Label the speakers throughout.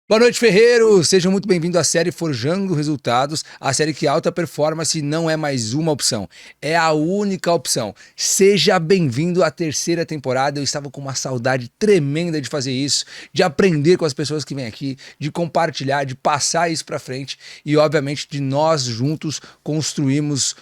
Speaker 1: Boa noite, Ferreiros! Sejam muito bem-vindos à série Forjando Resultados, a série que alta performance não é mais uma opção, é a única opção. Seja bem-vindo à terceira temporada, eu estava com uma saudade tremenda de fazer isso, de aprender com as pessoas que vêm aqui, de compartilhar, de passar isso para frente e, obviamente, de nós juntos construirmos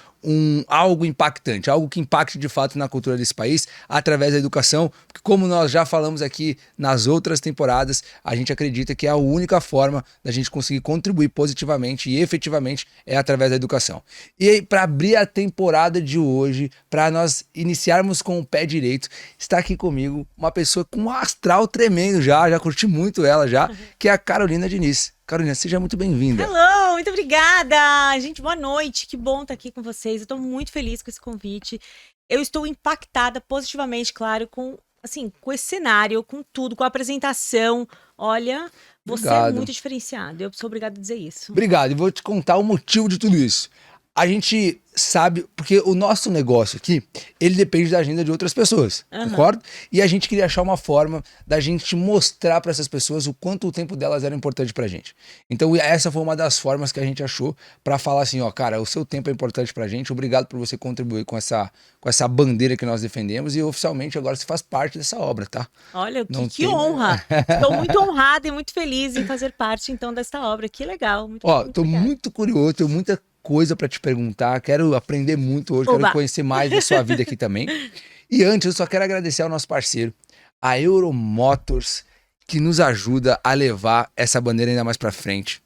Speaker 1: algo impactante, algo que impacte de fato na cultura desse país através da educação, porque como nós já falamos aqui nas outras temporadas, a gente acredita que é a única forma da gente conseguir contribuir positivamente e efetivamente é através da educação. E aí, para abrir a temporada de hoje, para nós iniciarmos com o pé direito, está aqui comigo uma pessoa com um astral tremendo já curti muito ela já, que é a Carolina Diniz. Carolina, seja muito bem-vinda.
Speaker 2: Hello, muito obrigada! Gente, boa noite, que bom estar aqui com vocês. Eu tô muito feliz com esse convite. Eu estou impactada positivamente, claro, com esse cenário, com tudo, com a apresentação. Olha, você é muito diferenciado. Eu sou obrigada a dizer isso.
Speaker 1: Obrigado, e vou te contar o motivo de tudo isso. A gente sabe, porque o nosso negócio aqui, ele depende da agenda de outras pessoas, concorda? E a gente queria achar uma forma da gente mostrar para essas pessoas o quanto o tempo delas era importante pra gente. Então essa foi uma das formas que a gente achou para falar assim, ó, cara, o seu tempo é importante pra gente, obrigado por você contribuir com essa bandeira que nós defendemos e oficialmente agora você faz parte dessa obra, tá?
Speaker 2: Olha, que honra! Estou muito honrada e muito feliz em fazer parte, então, desta obra. Que legal.
Speaker 1: Tô muito curioso, tenho muita coisa para te perguntar, quero aprender muito hoje, quero conhecer mais da sua vida aqui também. E antes, eu só quero agradecer ao nosso parceiro, a Euromotors, que nos ajuda a levar essa bandeira ainda mais para frente,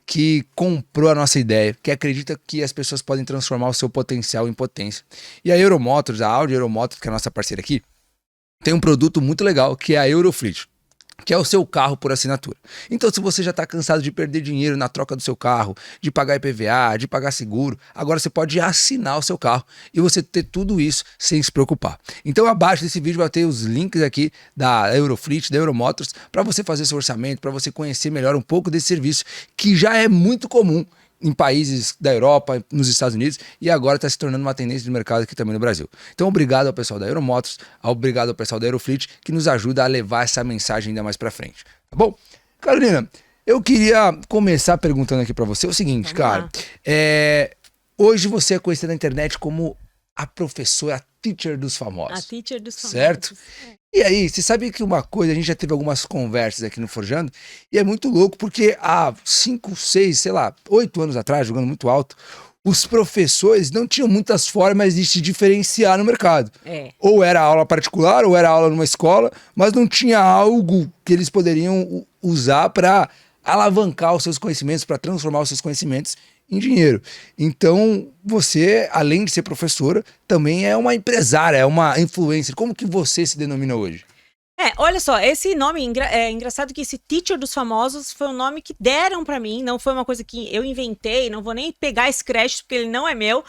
Speaker 1: que comprou a nossa ideia, que acredita que as pessoas podem transformar o seu potencial em potência. E a Euromotors, a Audi Euromotors, que é a nossa parceira aqui, tem um produto muito legal, que é a Eurofleet, que é o seu carro por assinatura. Então, se você já está cansado de perder dinheiro na troca do seu carro, de pagar IPVA, de pagar seguro, agora você pode assinar o seu carro e você ter tudo isso sem se preocupar. Então, abaixo desse vídeo vai ter os links aqui da Eurofleet, da Euromotors, para você fazer seu orçamento, para você conhecer melhor um pouco desse serviço, que já é muito comum em países da Europa, nos Estados Unidos, e agora está se tornando uma tendência de mercado aqui também no Brasil. Então, obrigado ao pessoal da Euromotors, obrigado ao pessoal da Eurofleet, que nos ajuda a levar essa mensagem ainda mais para frente. Tá bom? Carolina, eu queria começar perguntando aqui para você o seguinte, cara. Hoje você é conhecida na internet como a professora, a teacher dos famosos.
Speaker 2: A teacher dos famosos.
Speaker 1: Certo? E aí, você sabe que uma coisa, a gente já teve algumas conversas aqui no Forjando, e é muito louco porque há 5, 6, sei lá, 8 anos atrás, jogando muito alto, os professores não tinham muitas formas de se diferenciar no mercado. Ou era aula particular, ou era aula numa escola, mas não tinha algo que eles poderiam usar para alavancar os seus conhecimentos, para transformar os seus conhecimentos em dinheiro. Então, você, além de ser professora, também é uma empresária, é uma influencer. Como que você se denomina hoje?
Speaker 2: Olha só, esse nome é engraçado, que esse teacher dos famosos foi um nome que deram pra mim, não foi uma coisa que eu inventei, não vou nem pegar esse crédito porque ele não é meu.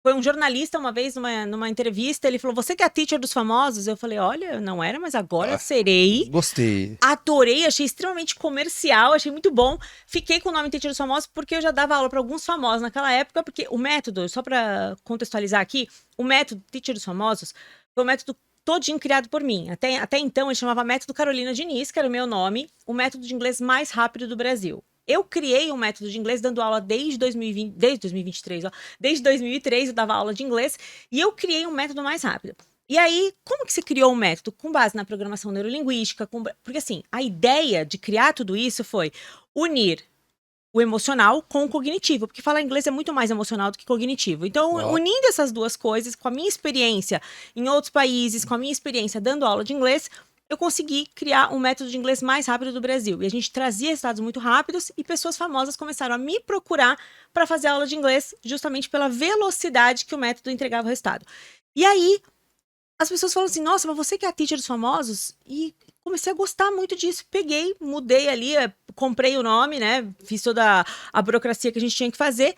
Speaker 2: Foi um jornalista uma vez, numa entrevista, ele falou, você que é a teacher dos famosos? Eu falei, olha, não era, mas agora serei.
Speaker 1: Gostei.
Speaker 2: Adorei, achei extremamente comercial, achei muito bom. Fiquei com o nome teacher dos famosos porque eu já dava aula para alguns famosos naquela época, porque o método, só para contextualizar aqui, o método teacher dos famosos foi um método todinho criado por mim. Até então ele chamava método Carolina Diniz, que era o meu nome, o método de inglês mais rápido do Brasil. Eu criei um método de inglês dando aula desde 2023, desde 2003 eu dava aula de inglês, e eu criei um método mais rápido. E aí, como que se criou um método? Com base na programação neurolinguística, porque assim, a ideia de criar tudo isso foi unir o emocional com o cognitivo, porque falar inglês é muito mais emocional do que cognitivo. Então, unindo essas duas coisas, com a minha experiência em outros países, com a minha experiência dando aula de inglês, eu consegui criar um método de inglês mais rápido do Brasil. E a gente trazia resultados muito rápidos e pessoas famosas começaram a me procurar para fazer aula de inglês justamente pela velocidade que o método entregava o resultado. E aí, as pessoas falam assim, nossa, mas você que é a teacher dos famosos? E comecei a gostar muito disso. Peguei, mudei ali, comprei o nome, né? Fiz toda a burocracia que a gente tinha que fazer.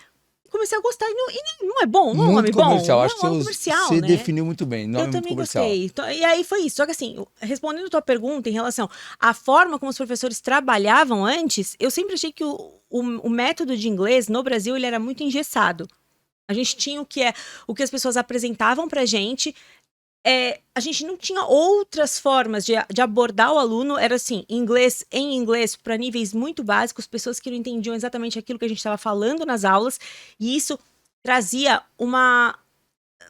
Speaker 2: Comecei a gostar, e não é bom, não é um nome bom?
Speaker 1: Acho que você definiu muito bem, nome muito comercial.
Speaker 2: Eu também gostei, e aí foi isso, só que assim, respondendo a tua pergunta em relação à forma como os professores trabalhavam antes, eu sempre achei que o método de inglês no Brasil, ele era muito engessado. A gente tinha o que as pessoas apresentavam pra gente, a gente não tinha outras formas de abordar o aluno, era assim, em inglês, para níveis muito básicos, pessoas que não entendiam exatamente aquilo que a gente estava falando nas aulas, e isso trazia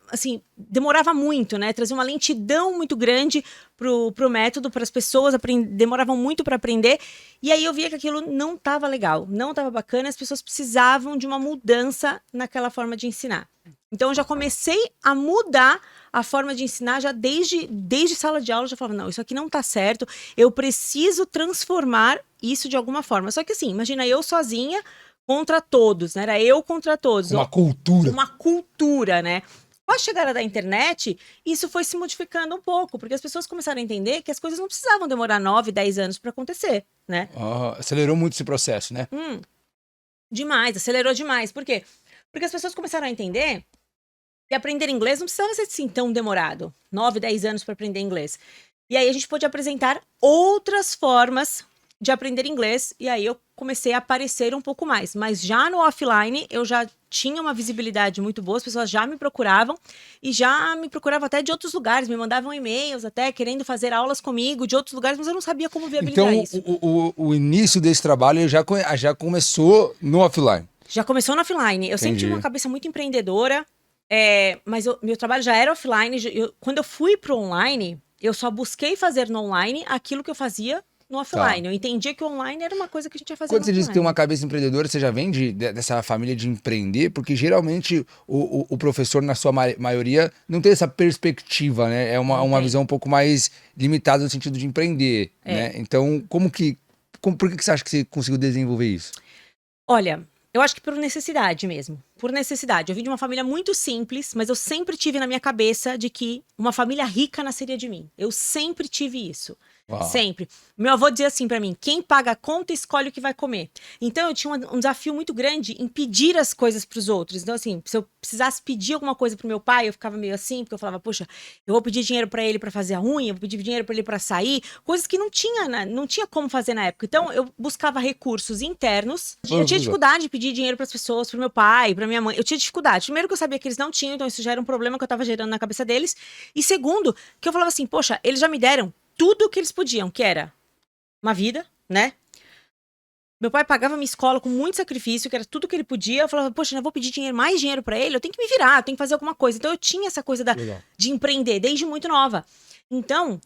Speaker 2: assim, demorava muito, né? Trazia uma lentidão muito grande pro método, para as pessoas demoravam muito para aprender, e aí eu via que aquilo não estava legal, não estava bacana, as pessoas precisavam de uma mudança naquela forma de ensinar. Então eu já comecei a mudar a forma de ensinar já desde sala de aula, eu já falava, não, isso aqui não tá certo, eu preciso transformar isso de alguma forma. Só que assim, imagina eu sozinha contra todos, né? Era eu contra todos.
Speaker 1: Uma cultura.
Speaker 2: Uma cultura, né? Com a chegada da internet, isso foi se modificando um pouco, porque as pessoas começaram a entender que as coisas não precisavam demorar 9, 10 anos para acontecer, né?
Speaker 1: Acelerou muito esse processo, né?
Speaker 2: Demais, acelerou demais. Por quê? Porque as pessoas começaram a entender que aprender inglês não precisava ser assim tão demorado. 9, 10 anos para aprender inglês. E aí a gente pôde apresentar outras formas de aprender inglês, e aí eu comecei a aparecer um pouco mais. Mas já no offline, eu já tinha uma visibilidade muito boa, as pessoas já me procuravam, e já me procuravam até de outros lugares, me mandavam e-mails até, querendo fazer aulas comigo de outros lugares, mas eu não sabia como viabilizar isso.
Speaker 1: Então, o início desse trabalho já começou no offline.
Speaker 2: Já começou no offline. Eu sempre tive uma cabeça muito empreendedora, mas meu trabalho já era offline. Quando eu fui pro online, eu só busquei fazer no online aquilo que eu fazia no offline. Tá. Eu entendia que o online era uma coisa que a gente ia fazer
Speaker 1: no offline. Quando você diz que tem uma cabeça empreendedora, você já vem dessa família de empreender? Porque geralmente o professor, na sua maioria, não tem essa perspectiva, né? É uma visão um pouco mais limitada no sentido de empreender, né? Então, por que você acha que você conseguiu desenvolver isso?
Speaker 2: Olha, eu acho que por necessidade mesmo. Por necessidade. Eu vim de uma família muito simples, mas eu sempre tive na minha cabeça de que uma família rica nasceria de mim. Eu sempre tive isso. Uau. Sempre. Meu avô dizia assim pra mim, quem paga a conta escolhe o que vai comer. Então eu tinha um desafio muito grande em pedir as coisas pros outros. Então assim, se eu precisasse pedir alguma coisa pro meu pai, eu ficava meio assim, porque eu falava, poxa, eu vou pedir dinheiro pra ele pra fazer a unha, eu vou pedir dinheiro pra ele pra sair, coisas que não tinha como fazer na época. Então eu buscava recursos internos. Eu tinha dificuldade de pedir dinheiro pras pessoas, pro meu pai, pra minha mãe. Eu tinha dificuldade. Primeiro que eu sabia que eles não tinham, então isso já era um problema que eu tava gerando na cabeça deles. E segundo, que eu falava assim, poxa, eles já me deram tudo o que eles podiam, que era uma vida, né? Meu pai pagava minha escola com muito sacrifício, que era tudo que ele podia. Eu falava, poxa, eu vou pedir mais dinheiro pra ele, eu tenho que me virar, eu tenho que fazer alguma coisa. Então eu tinha essa coisa de empreender desde muito nova. Então,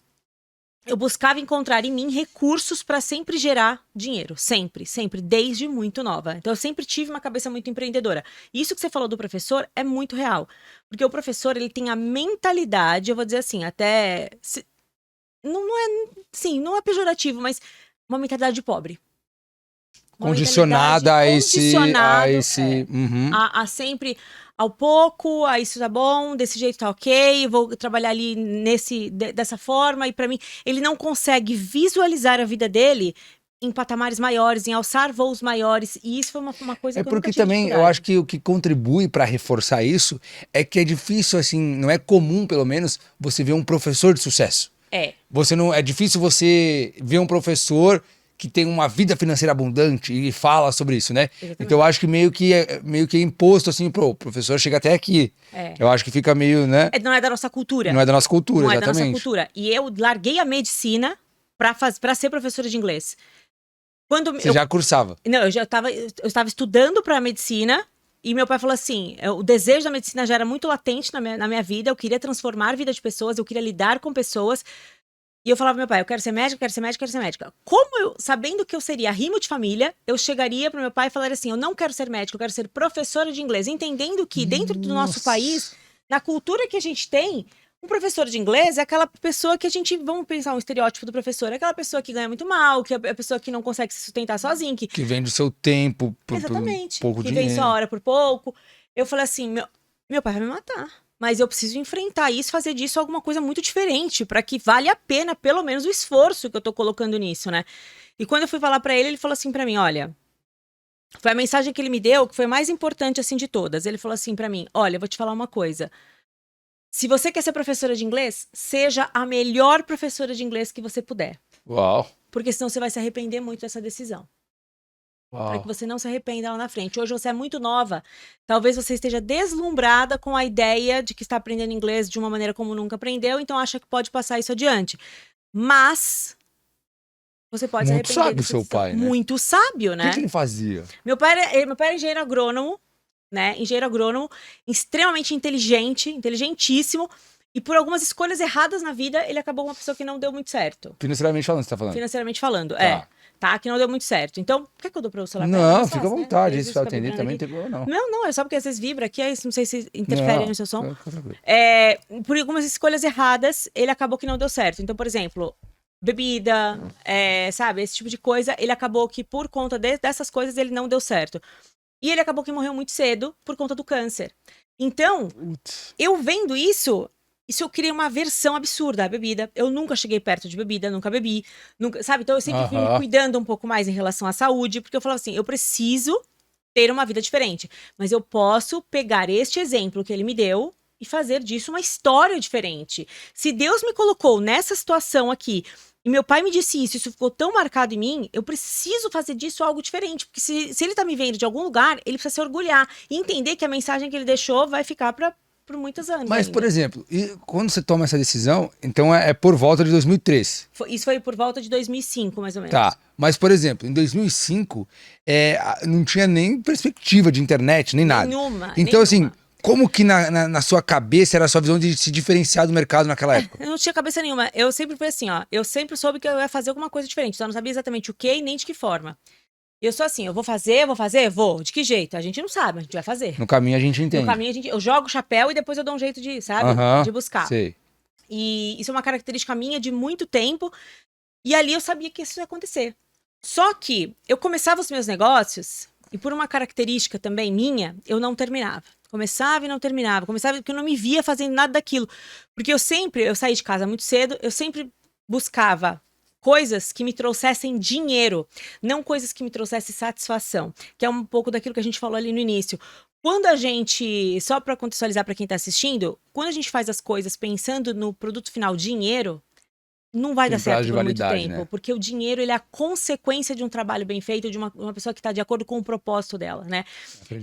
Speaker 2: eu buscava encontrar em mim recursos para sempre gerar dinheiro. Sempre, sempre, desde muito nova. Então eu sempre tive uma cabeça muito empreendedora. E isso que você falou do professor é muito real. Porque o professor, ele tem a mentalidade, eu vou dizer assim, até... Não é pejorativo, mas uma mentalidade de pobre.
Speaker 1: Condicionada a esse...
Speaker 2: A sempre ao pouco, a isso tá bom, desse jeito tá ok, vou trabalhar ali dessa forma, e pra mim, ele não consegue visualizar a vida dele em patamares maiores, em alçar voos maiores, e isso foi uma coisa que eu nunca tive
Speaker 1: também eu acho que o que contribui para reforçar isso é que é difícil, assim, não é comum, pelo menos, você ver um professor de sucesso. É difícil você ver um professor que tem uma vida financeira abundante e fala sobre isso, né? Exatamente. Então eu acho que meio que é imposto assim, o professor chega até aqui. Eu acho que fica meio, né?
Speaker 2: Não é da nossa cultura.
Speaker 1: Não é da nossa cultura,
Speaker 2: não
Speaker 1: exatamente.
Speaker 2: Não é da nossa cultura. E eu larguei a medicina pra ser professora de inglês.
Speaker 1: Você já cursava?
Speaker 2: Não, eu estava estudando para medicina. E meu pai falou assim, o desejo da medicina já era muito latente na minha vida, eu queria transformar a vida de pessoas, eu queria lidar com pessoas. E eu falava pro meu pai, eu quero ser médica, quero ser médica, quero ser médica. Sabendo que eu seria rimo de família, eu chegaria pro meu pai e falaria assim, eu não quero ser médica, eu quero ser professora de inglês. Entendendo que dentro do nosso país, na cultura que a gente tem, um professor de inglês é aquela pessoa que vamos pensar um estereótipo do professor, é aquela pessoa que ganha muito mal, que é a pessoa que não consegue se sustentar sozinha. Que
Speaker 1: vende o seu tempo por pouco dinheiro.
Speaker 2: Que vende sua hora por pouco. Eu falei assim, meu pai vai me matar. Mas eu preciso enfrentar isso, fazer disso alguma coisa muito diferente, para que vale a pena, pelo menos, o esforço que eu tô colocando nisso, né? E quando eu fui falar para ele falou assim para mim, olha... Foi a mensagem que ele me deu, que foi a mais importante, assim, de todas. Ele falou assim para mim, olha, eu vou te falar uma coisa... Se você quer ser professora de inglês, seja a melhor professora de inglês que você puder.
Speaker 1: Uau!
Speaker 2: Porque senão você vai se arrepender muito dessa decisão. Para que você não se arrependa lá na frente. Hoje você é muito nova. Talvez você esteja deslumbrada com a ideia de que está aprendendo inglês de uma maneira como nunca aprendeu, então acha que pode passar isso adiante. Mas você pode se
Speaker 1: Muito
Speaker 2: arrepender.
Speaker 1: sábio seu pai, né?
Speaker 2: Muito sábio, né?
Speaker 1: O que ele fazia?
Speaker 2: Meu pai era engenheiro agrônomo, né? Engenheiro agrônomo, extremamente inteligente, inteligentíssimo. E por algumas escolhas erradas na vida, ele acabou uma pessoa que não deu muito certo.
Speaker 1: Financeiramente falando, você tá falando?
Speaker 2: Financeiramente falando, tá, que não deu muito certo. Então, quer que eu dou pra o celular?
Speaker 1: Não, fica à vontade. Se você atender também, não tem problema, não.
Speaker 2: Não, é só porque às vezes vibra aqui, aí não sei se interfere no seu som.
Speaker 1: Tranquilo.
Speaker 2: Por algumas escolhas erradas, ele acabou que não deu certo. Então, por exemplo, bebida, sabe, esse tipo de coisa, ele acabou que por conta dessas coisas ele não deu certo. E ele acabou que morreu muito cedo por conta do câncer. Então, eu vendo isso eu cria uma aversão absurda à bebida. Eu nunca cheguei perto de bebida, nunca bebi, nunca, sabe? Então eu sempre fui me cuidando um pouco mais em relação à saúde, porque eu falava assim, eu preciso ter uma vida diferente, mas eu posso pegar este exemplo que ele me deu e fazer disso uma história diferente. Se Deus me colocou nessa situação aqui, e meu pai me disse isso ficou tão marcado em mim, eu preciso fazer disso algo diferente, porque se ele tá me vendo de algum lugar, ele precisa se orgulhar e entender que a mensagem que ele deixou vai ficar por muitos anos.
Speaker 1: Mas,
Speaker 2: ainda.
Speaker 1: por exemplo, quando você toma essa decisão, então é por volta de 2003.
Speaker 2: Isso foi por volta de 2005, mais ou menos.
Speaker 1: Tá, mas, por exemplo, em 2005, não tinha nem perspectiva de internet, nem nada.
Speaker 2: Nenhuma.
Speaker 1: Então, assim, como que na sua cabeça era a sua visão de se diferenciar do mercado naquela época?
Speaker 2: Eu não tinha cabeça nenhuma. Eu sempre fui assim, ó. Eu sempre soube que eu ia fazer alguma coisa diferente. Então eu não sabia exatamente o que e nem de que forma. Eu sou assim, eu vou fazer, vou. De que jeito? A gente não sabe, a gente vai fazer.
Speaker 1: No caminho a gente entende.
Speaker 2: No caminho eu jogo o chapéu e depois eu dou um jeito de, sabe? De buscar.
Speaker 1: Sei.
Speaker 2: E isso é uma característica minha de muito tempo. E ali eu sabia que isso ia acontecer. Só que eu começava os meus negócios e por uma característica também minha, eu não terminava. Começava e não terminava. Começava porque eu não me via fazendo nada daquilo. Porque eu saí de casa muito cedo, eu sempre buscava coisas que me trouxessem dinheiro, não coisas que me trouxessem satisfação, que é um pouco daquilo que a gente falou ali no início. Quando a gente, só para contextualizar para quem está assistindo, quando a gente faz as coisas pensando no produto final dinheiro, não vai dar certo por muito tempo, né? Porque o dinheiro ele é a consequência de um trabalho bem feito, de uma pessoa que está de acordo com o propósito dela, né?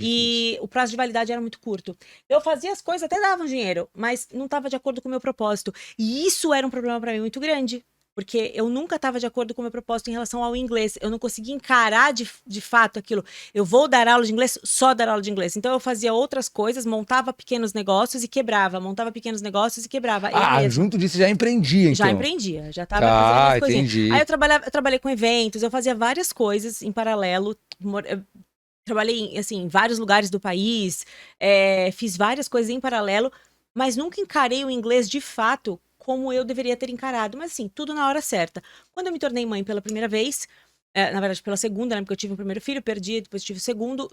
Speaker 2: E o prazo de validade era muito curto. Eu fazia as coisas, até davam dinheiro, mas não estava de acordo com o meu propósito. E isso era um problema para mim muito grande. Porque eu nunca estava de acordo com o meu propósito em relação ao inglês. Eu não conseguia encarar de fato aquilo. Eu vou dar aula de inglês, só dar aula de inglês. Então eu fazia outras coisas, montava pequenos negócios e quebrava. Montava pequenos negócios e quebrava.
Speaker 1: Junto disso já empreendia, então.
Speaker 2: Já empreendia, já estava fazendo umas coisinhas.
Speaker 1: Entendi.
Speaker 2: Aí eu trabalhei com eventos, eu fazia várias coisas em paralelo. Eu trabalhei assim, em vários lugares do país, fiz várias coisas em paralelo, mas nunca encarei o inglês de fato como eu deveria ter encarado, mas assim, tudo na hora certa. Quando eu me tornei mãe pela primeira vez, na verdade pela segunda, né, porque eu tive o primeiro filho, perdi, depois tive o segundo,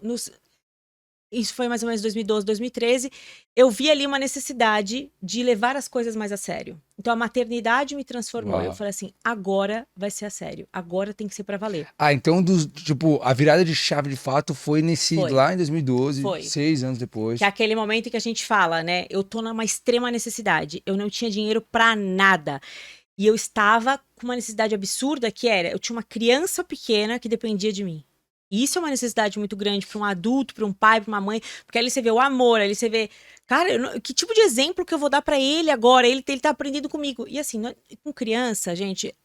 Speaker 2: isso foi mais ou menos 2012, 2013, eu vi ali uma necessidade de levar as coisas mais a sério. Então a maternidade me transformou. Uau. Eu falei assim, agora vai ser a sério, agora tem que ser pra valer.
Speaker 1: Então a virada de chave de fato foi lá em 2012, 6 anos depois.
Speaker 2: Que é aquele momento em que a gente fala, né, eu tô numa extrema necessidade, eu não tinha dinheiro pra nada. E eu estava com uma necessidade absurda que era, eu tinha uma criança pequena que dependia de mim. E isso é uma necessidade muito grande para um adulto, para um pai, para uma mãe, porque ali você vê o amor, ali você vê, cara, que tipo de exemplo que eu vou dar para ele agora? Ele tá aprendendo comigo. E assim, com criança, gente,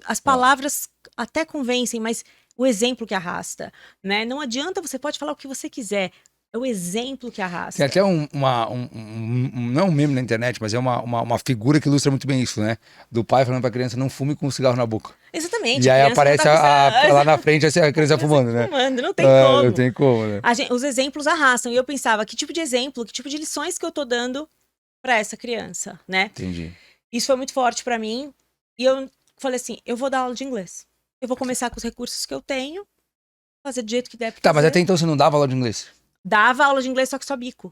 Speaker 2: as palavras até convencem, mas o exemplo que arrasta, né? Não adianta, você pode falar o que você quiser. É o exemplo que arrasta.
Speaker 1: Tem até não é um meme na internet, mas é uma figura que ilustra muito bem isso, né? Do pai falando pra criança, não fume com um cigarro na boca.
Speaker 2: Exatamente.
Speaker 1: E aí aparece lá na frente a criança fumando, né?
Speaker 2: Fumando, não tem como.
Speaker 1: Não tem como, né?
Speaker 2: Os exemplos arrastam. E eu pensava, que tipo de exemplo, que tipo de lições que eu tô dando pra essa criança, né?
Speaker 1: Entendi.
Speaker 2: Isso foi muito forte pra mim. E eu falei assim, eu vou dar aula de inglês. Eu vou começar com os recursos que eu tenho, fazer do jeito que der pra fazer.
Speaker 1: Mas até então você não dava aula de inglês?
Speaker 2: Dava aula de inglês, só que só bico.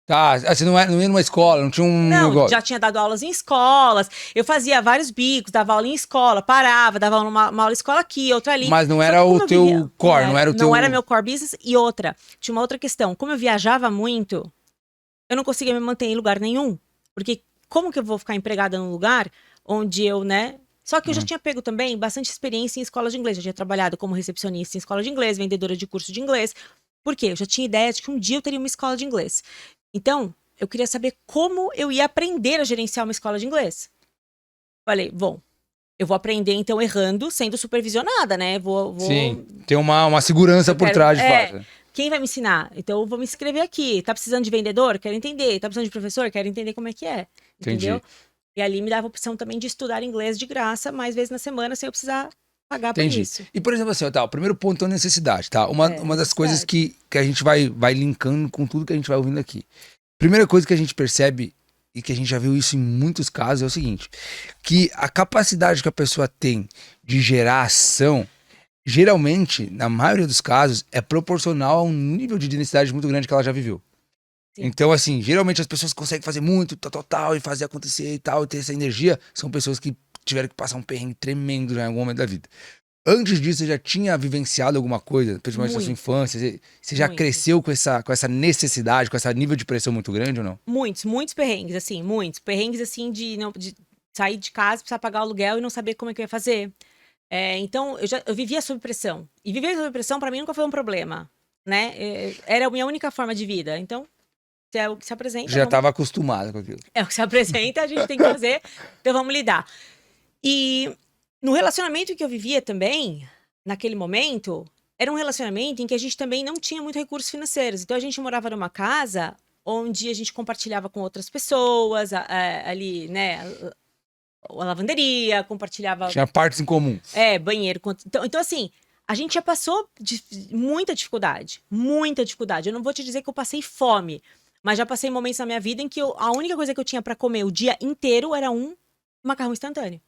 Speaker 1: Tá, você não ia numa escola, não tinha um...
Speaker 2: Não, já tinha dado aulas em escolas, eu fazia vários bicos, dava aula em escola, parava, dava uma aula em escola aqui, outra ali.
Speaker 1: Mas não era o teu core, não era o teu...
Speaker 2: Não era meu core business. E outra, tinha uma outra questão, como eu viajava muito, eu não conseguia me manter em lugar nenhum. Porque como que eu vou ficar empregada num lugar onde eu, né, Só que eu já tinha pego também bastante experiência em escola de inglês. Já tinha trabalhado como recepcionista em escola de inglês, vendedora de curso de inglês. Por quê? Eu já tinha ideia de que um dia eu teria uma escola de inglês. Então, eu queria saber como eu ia aprender a gerenciar uma escola de inglês. Falei, bom, eu vou aprender então errando, sendo supervisionada, né?
Speaker 1: Sim, tem uma segurança por trás de fato.
Speaker 2: Quem vai me ensinar? Então eu vou me inscrever aqui. Tá precisando de vendedor? Quero entender. Tá precisando de professor? Quero entender como é que é. Entendeu?
Speaker 1: Entendi.
Speaker 2: E ali me dava a opção também de estudar inglês de graça, mais vezes na semana, sem eu precisar pagar por isso.
Speaker 1: E, por exemplo, assim, tá, o primeiro ponto é a necessidade, tá? Uma das coisas que a gente vai linkando com tudo que a gente vai ouvindo aqui. Primeira coisa que a gente percebe, e que a gente já viu isso em muitos casos, é o seguinte, que a capacidade que a pessoa tem de gerar ação, geralmente, na maioria dos casos, é proporcional a um nível de necessidade muito grande que ela já viveu. Sim. Então, assim, geralmente as pessoas que conseguem fazer muito, tal, e fazer acontecer e tal, e ter essa energia, são pessoas que tiveram que passar um perrengue tremendo já em algum momento da vida. Antes disso, você já tinha vivenciado alguma coisa, principalmente na sua infância? Você já cresceu com essa necessidade, com esse nível de pressão muito grande ou não?
Speaker 2: Muitos perrengues, assim, muitos. Perrengues, assim, de sair de casa, precisar pagar o aluguel e não saber como é que eu ia fazer. Então, eu vivia sob pressão. E viver sob pressão, pra mim, nunca foi um problema, né? Era a minha única forma de vida. Então, se é o que se apresenta...
Speaker 1: Já estava acostumada com aquilo.
Speaker 2: É o que se apresenta, a gente tem que fazer, então vamos lidar. E no relacionamento que eu vivia também, naquele momento, era um relacionamento em que a gente também não tinha muito recursos financeiros. Então a gente morava numa casa onde a gente compartilhava com outras pessoas, ali, né, a lavanderia, compartilhava...
Speaker 1: Tinha partes em comum.
Speaker 2: Banheiro. Então assim, a gente já passou de muita dificuldade. Muita dificuldade. Eu não vou te dizer que eu passei fome, mas já passei momentos na minha vida em que a única coisa que eu tinha pra comer o dia inteiro era um macarrão instantâneo.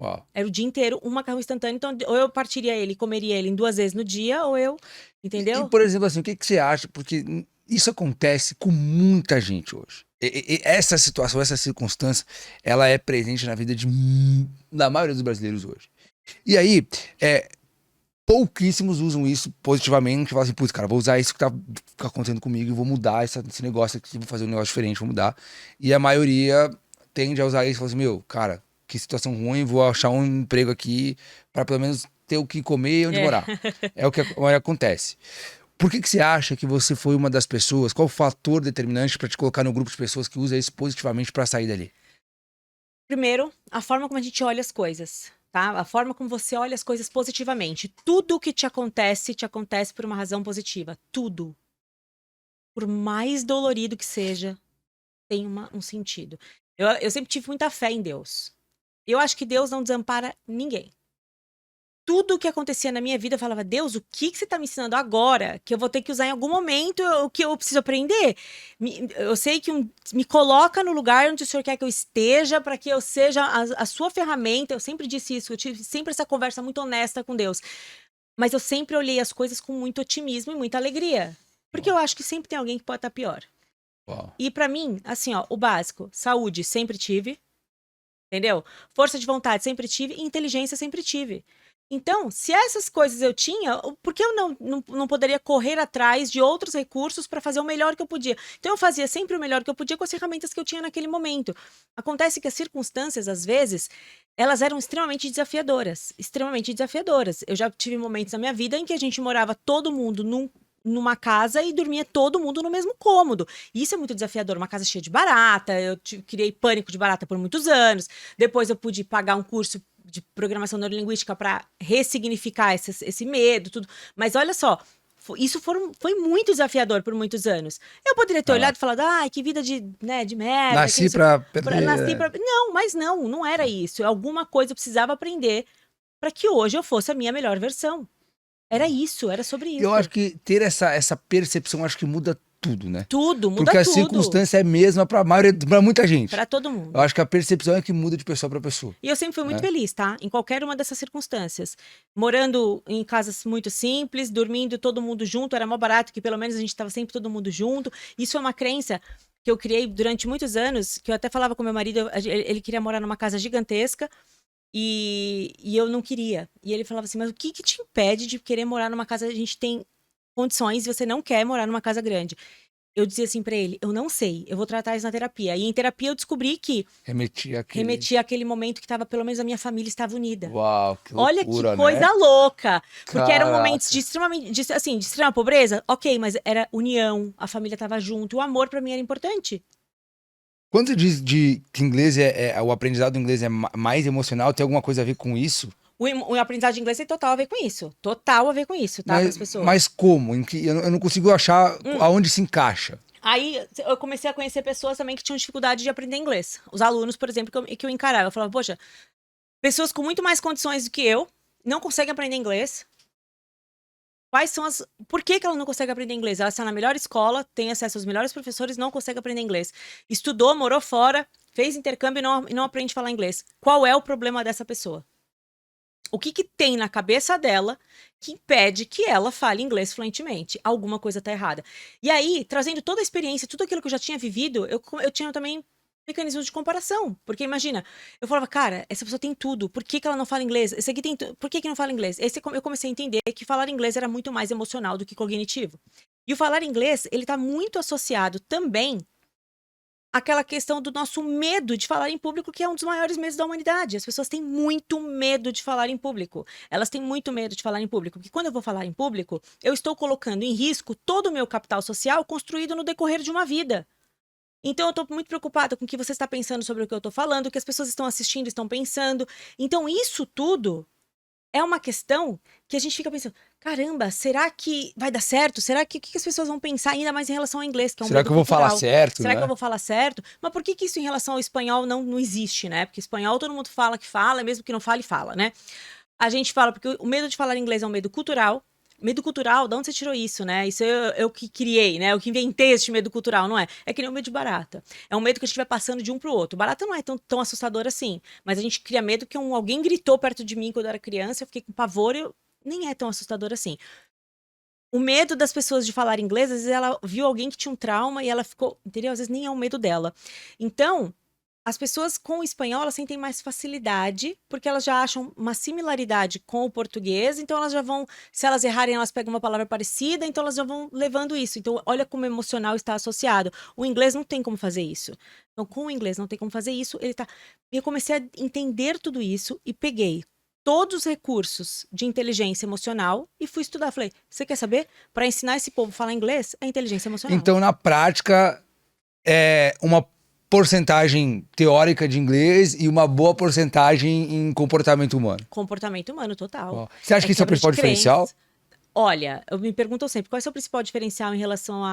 Speaker 1: Uau.
Speaker 2: Era o dia inteiro um macarrão instantâneo, então ou eu partiria ele, comeria ele em 2 vezes no dia, ou eu, entendeu?
Speaker 1: E por exemplo, assim, o que você acha? Porque isso acontece com muita gente hoje. Essa situação, essa circunstância, ela é presente na vida da maioria dos brasileiros hoje. E aí, pouquíssimos usam isso positivamente, falam assim, putz, cara, vou usar isso que tá acontecendo comigo e vou mudar esse negócio aqui, vou fazer um negócio diferente, vou mudar. E a maioria tende a usar isso e fala assim, meu, cara, que situação ruim, vou achar um emprego aqui para pelo menos ter o que comer e onde morar. É o que acontece. Por que você acha que você foi uma das pessoas, qual o fator determinante para te colocar no grupo de pessoas que usa isso positivamente para sair dali?
Speaker 2: Primeiro, a forma como a gente olha as coisas, tá? A forma como você olha as coisas positivamente. Tudo que te acontece por uma razão positiva. Tudo. Por mais dolorido que seja, tem um sentido. Eu sempre tive muita fé em Deus. Eu acho que Deus não desampara ninguém. Tudo o que acontecia na minha vida, eu falava, Deus, o que você está me ensinando agora? Que eu vou ter que usar em algum momento, o que eu preciso aprender? Eu sei que me coloca no lugar onde o Senhor quer que eu esteja, para que eu seja a sua ferramenta. Eu sempre disse isso, eu tive sempre essa conversa muito honesta com Deus. Mas eu sempre olhei as coisas com muito otimismo e muita alegria. Porque eu acho que sempre tem alguém que pode estar pior.
Speaker 1: Uau.
Speaker 2: E para mim, assim, ó, o básico, saúde sempre tive. Entendeu? Força de vontade sempre tive e inteligência sempre tive. Então, se essas coisas eu tinha, por que eu não poderia correr atrás de outros recursos para fazer o melhor que eu podia? Então, eu fazia sempre o melhor que eu podia com as ferramentas que eu tinha naquele momento. Acontece que as circunstâncias, às vezes, elas eram extremamente desafiadoras. Extremamente desafiadoras. Eu já tive momentos na minha vida em que a gente morava todo mundo numa casa e dormia todo mundo no mesmo cômodo. Isso é muito desafiador. Uma casa cheia de barata, eu criei pânico de barata por muitos anos. Depois eu pude pagar um curso de programação neurolinguística para ressignificar esse medo, tudo. Mas olha só, isso foi muito desafiador por muitos anos. Eu poderia ter olhado e falado, que vida de merda.
Speaker 1: Nasci pra perder.
Speaker 2: Não, mas não era isso. Alguma coisa eu precisava aprender para que hoje eu fosse a minha melhor versão. Era isso, era sobre isso.
Speaker 1: Eu acho que ter essa percepção, acho que muda tudo, né?
Speaker 2: Tudo, muda
Speaker 1: porque
Speaker 2: tudo.
Speaker 1: Porque a circunstância é a mesma pra muita gente.
Speaker 2: Pra todo mundo.
Speaker 1: Eu acho que a percepção é que muda de pessoa pra pessoa.
Speaker 2: E eu sempre fui muito feliz, tá? Em qualquer uma dessas circunstâncias. Morando em casas muito simples, dormindo todo mundo junto, era mó barato, que pelo menos a gente tava sempre todo mundo junto. Isso é uma crença que eu criei durante muitos anos, que eu até falava com meu marido, ele queria morar numa casa gigantesca, e eu não queria. E ele falava assim, mas o que te impede de querer morar numa casa que a gente tem condições e você não quer morar numa casa grande? eu dizia assim pra ele, eu não sei, eu vou tratar isso na terapia. E em terapia eu descobri que remetia àquele momento que tava, pelo menos a minha família estava unida.
Speaker 1: Uau, que
Speaker 2: Olha
Speaker 1: loucura,
Speaker 2: que coisa
Speaker 1: né?
Speaker 2: louca! Porque eram
Speaker 1: Caraca.
Speaker 2: momentos de de extrema pobreza, ok, mas era união, a família tava junto, o amor pra mim era importante.
Speaker 1: Quando diz que inglês o aprendizado do inglês é mais emocional, tem alguma coisa a ver com isso?
Speaker 2: O aprendizado de inglês tem total a ver com isso. Total a ver com isso, tá? Para as pessoas.
Speaker 1: Mas como? Eu não consigo achar aonde se encaixa.
Speaker 2: Aí eu comecei a conhecer pessoas também que tinham dificuldade de aprender inglês. Os alunos, por exemplo, que eu encarava. Eu falava, poxa, pessoas com muito mais condições do que eu não conseguem aprender inglês. Quais são as. Por que ela não consegue aprender inglês? Ela está na melhor escola, tem acesso aos melhores professores, não consegue aprender inglês. Estudou, morou fora, fez intercâmbio e não aprende a falar inglês. Qual é o problema dessa pessoa? O que tem na cabeça dela que impede que ela fale inglês fluentemente? Alguma coisa tá errada. E aí, trazendo toda a experiência, tudo aquilo que eu já tinha vivido, eu tinha também mecanismos de comparação. Porque imagina, eu falava, cara, essa pessoa tem tudo, por que ela não fala inglês? Esse aqui tem por que não fala inglês? Eu comecei a entender que falar inglês era muito mais emocional do que cognitivo. E o falar inglês, ele tá muito associado também aquela questão do nosso medo de falar em público, que é um dos maiores medos da humanidade. As pessoas têm muito medo de falar em público. Elas têm muito medo de falar em público, porque quando eu vou falar em público, eu estou colocando em risco todo o meu capital social construído no decorrer de uma vida. Então eu estou muito preocupada com o que você está pensando sobre o que eu estou falando, o que as pessoas estão assistindo, estão pensando. Então isso tudo é uma questão que a gente fica pensando, caramba, será que vai dar certo? Será que o que as pessoas vão pensar ainda mais em relação ao inglês, que é um
Speaker 1: Será
Speaker 2: medo
Speaker 1: que eu vou
Speaker 2: cultural?
Speaker 1: falar certo,
Speaker 2: Será
Speaker 1: né?
Speaker 2: que eu vou falar certo? Mas por que isso em relação ao espanhol não existe, né? Porque espanhol todo mundo fala que fala, mesmo que não fale, fala, né? A gente fala, porque o medo de falar inglês é um medo cultural. Medo cultural, de onde você tirou isso, né? Isso eu que criei, né? Eu que inventei esse medo cultural, não é? É que nem o medo de barata. É um medo que a gente vai passando de um pro outro. Barata não é tão assustador assim, mas a gente cria medo que alguém gritou perto de mim quando eu era criança, eu fiquei com pavor e nem é tão assustador assim. O medo das pessoas de falar inglês, às vezes ela viu alguém que tinha um trauma e ela ficou, entendeu? Às vezes nem é o medo dela. Então, as pessoas com o espanhol, elas sentem mais facilidade, porque elas já acham uma similaridade com o português, então elas já vão, se elas errarem, elas pegam uma palavra parecida, então elas já vão levando isso. Então, olha como o emocional está associado. O inglês não tem como fazer isso. Então, com o inglês não tem como fazer isso, ele tá. E eu comecei a entender tudo isso e peguei todos os recursos de inteligência emocional e fui estudar. Falei, você quer saber? Para ensinar esse povo a falar inglês, é inteligência emocional.
Speaker 1: Então, na prática, é uma porcentagem teórica de inglês e uma boa porcentagem em comportamento humano.
Speaker 2: Comportamento humano, total.
Speaker 1: Ó, você acha que isso é o principal diferencial?
Speaker 2: Olha, eu me pergunto sempre, qual é o seu principal diferencial em relação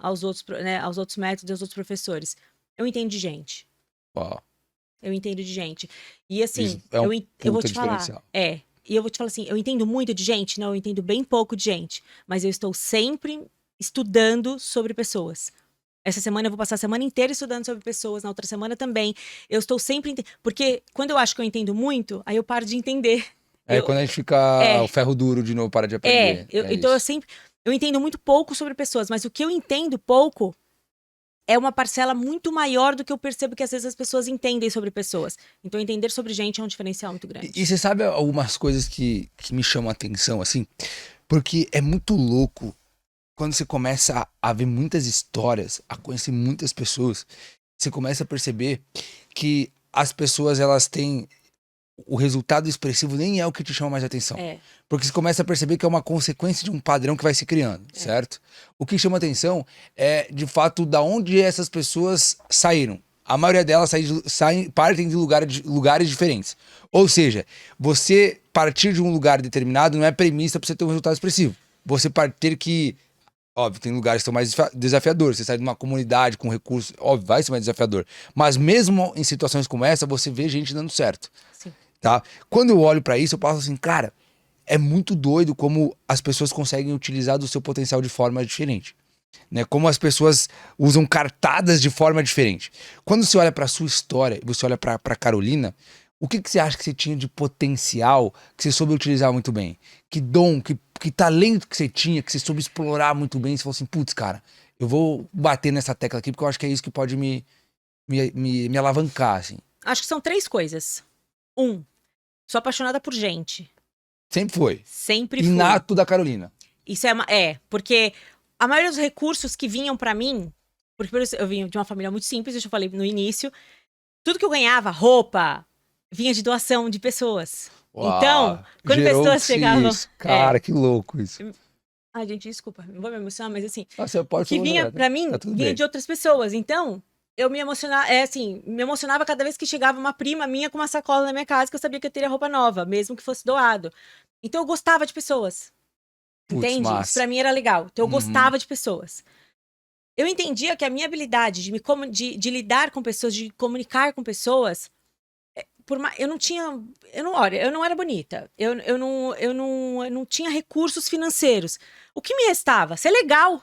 Speaker 2: aos outros, né, aos outros métodos e aos outros professores? Eu entendo de gente.
Speaker 1: Ó,
Speaker 2: Eu entendo de gente. E assim,
Speaker 1: isso é um
Speaker 2: eu vou
Speaker 1: puta
Speaker 2: te falar.
Speaker 1: diferencial.
Speaker 2: E eu vou te falar assim, eu entendo muito de gente? Não, eu entendo bem pouco de gente. Mas eu estou sempre estudando sobre pessoas. Essa semana eu vou passar a semana inteira estudando sobre pessoas, na outra semana também. Eu estou sempre. Porque quando eu acho que eu entendo muito, aí eu paro de entender.
Speaker 1: Quando a gente fica o ferro duro de novo, para de aprender.
Speaker 2: Então eu sempre. Eu entendo muito pouco sobre pessoas, mas o que eu entendo pouco é uma parcela muito maior do que eu percebo que às vezes as pessoas entendem sobre pessoas. Então entender sobre gente é um diferencial muito grande.
Speaker 1: E você sabe algumas coisas que me chamam a atenção, assim? Porque é muito louco quando você começa a ver muitas histórias, a conhecer muitas pessoas, você começa a perceber que as pessoas, elas têm o resultado expressivo nem é o que te chama mais atenção. Porque você começa a perceber que é uma consequência de um padrão que vai se criando, certo? O que chama atenção é, de fato, da onde essas pessoas saíram. A maioria delas partem de lugares diferentes. Ou seja, você partir de um lugar determinado não é premissa para você ter um resultado expressivo. Você ter que... Óbvio, tem lugares que são mais desafiadores. Você sai de uma comunidade com recursos, óbvio, vai ser mais desafiador. Mas mesmo em situações como essa, você vê gente dando certo.
Speaker 2: Sim.
Speaker 1: Tá? Quando eu olho pra isso, eu passo assim, cara, é muito doido como as pessoas conseguem utilizar do seu potencial de forma diferente. Né? Como as pessoas usam cartadas de forma diferente. Quando você olha pra sua história e você olha pra Carolina, o que você acha que você tinha de potencial que você soube utilizar muito bem? Que dom, que talento que você tinha, que você soube explorar muito bem? Você falou assim, putz, cara, eu vou bater nessa tecla aqui porque eu acho que é isso que pode me alavancar, assim.
Speaker 2: Acho que são 3 coisas. 1, sou apaixonada por gente.
Speaker 1: Sempre foi.
Speaker 2: Sempre fui.
Speaker 1: Inato da Carolina.
Speaker 2: Isso porque a maioria dos recursos que vinham pra mim, porque eu vim de uma família muito simples, eu falei no início, tudo que eu ganhava, roupa, vinha de doação de pessoas.
Speaker 1: Uau,
Speaker 2: então, quando pessoas chegavam...
Speaker 1: isso. Cara, que louco isso.
Speaker 2: Ai, gente, desculpa, não vou me emocionar, mas assim,
Speaker 1: você pode
Speaker 2: que vinha pra mim, vinha
Speaker 1: bem.
Speaker 2: de outras pessoas. Então, eu me emocionava, me emocionava cada vez que chegava uma prima minha com uma sacola na minha casa, que eu sabia que eu teria roupa nova, mesmo que fosse doado. Então, eu gostava de pessoas. Entende?
Speaker 1: Massa.
Speaker 2: Isso pra mim era legal. Então, eu gostava de pessoas. Eu entendia que a minha habilidade de lidar com pessoas, de comunicar com pessoas, eu não era bonita. Eu não tinha recursos financeiros. O que me restava? Ser legal.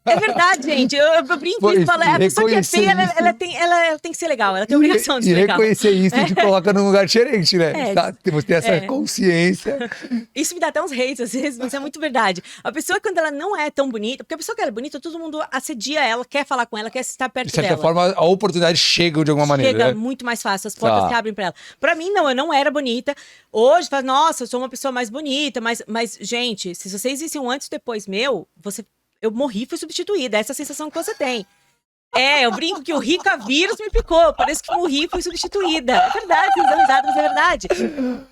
Speaker 2: É verdade, gente. Eu brinco e falo, a pessoa que é feia, ela tem que ser legal, ela tem a obrigação de ser legal.
Speaker 1: E reconhecer isso te coloca num lugar diferente, né? Você tem essa consciência.
Speaker 2: Isso me dá até uns hates, às vezes, mas é muito verdade. A pessoa, quando ela não é tão bonita, porque a pessoa que ela é bonita, todo mundo assedia ela, quer falar com ela, quer estar perto dela.
Speaker 1: De certa forma, a oportunidade chega de alguma maneira.
Speaker 2: Chega muito mais fácil, as portas se abrem pra ela. Pra mim, não, eu não era bonita. Hoje, fala, nossa, eu sou uma pessoa mais bonita, mas gente, se vocês vissem um antes e depois meu, eu morri e fui substituída. Essa é a sensação que você tem. Eu brinco que o Rica vírus me picou. Parece que morri e fui substituída. É verdade, vocês dão risada, mas é verdade.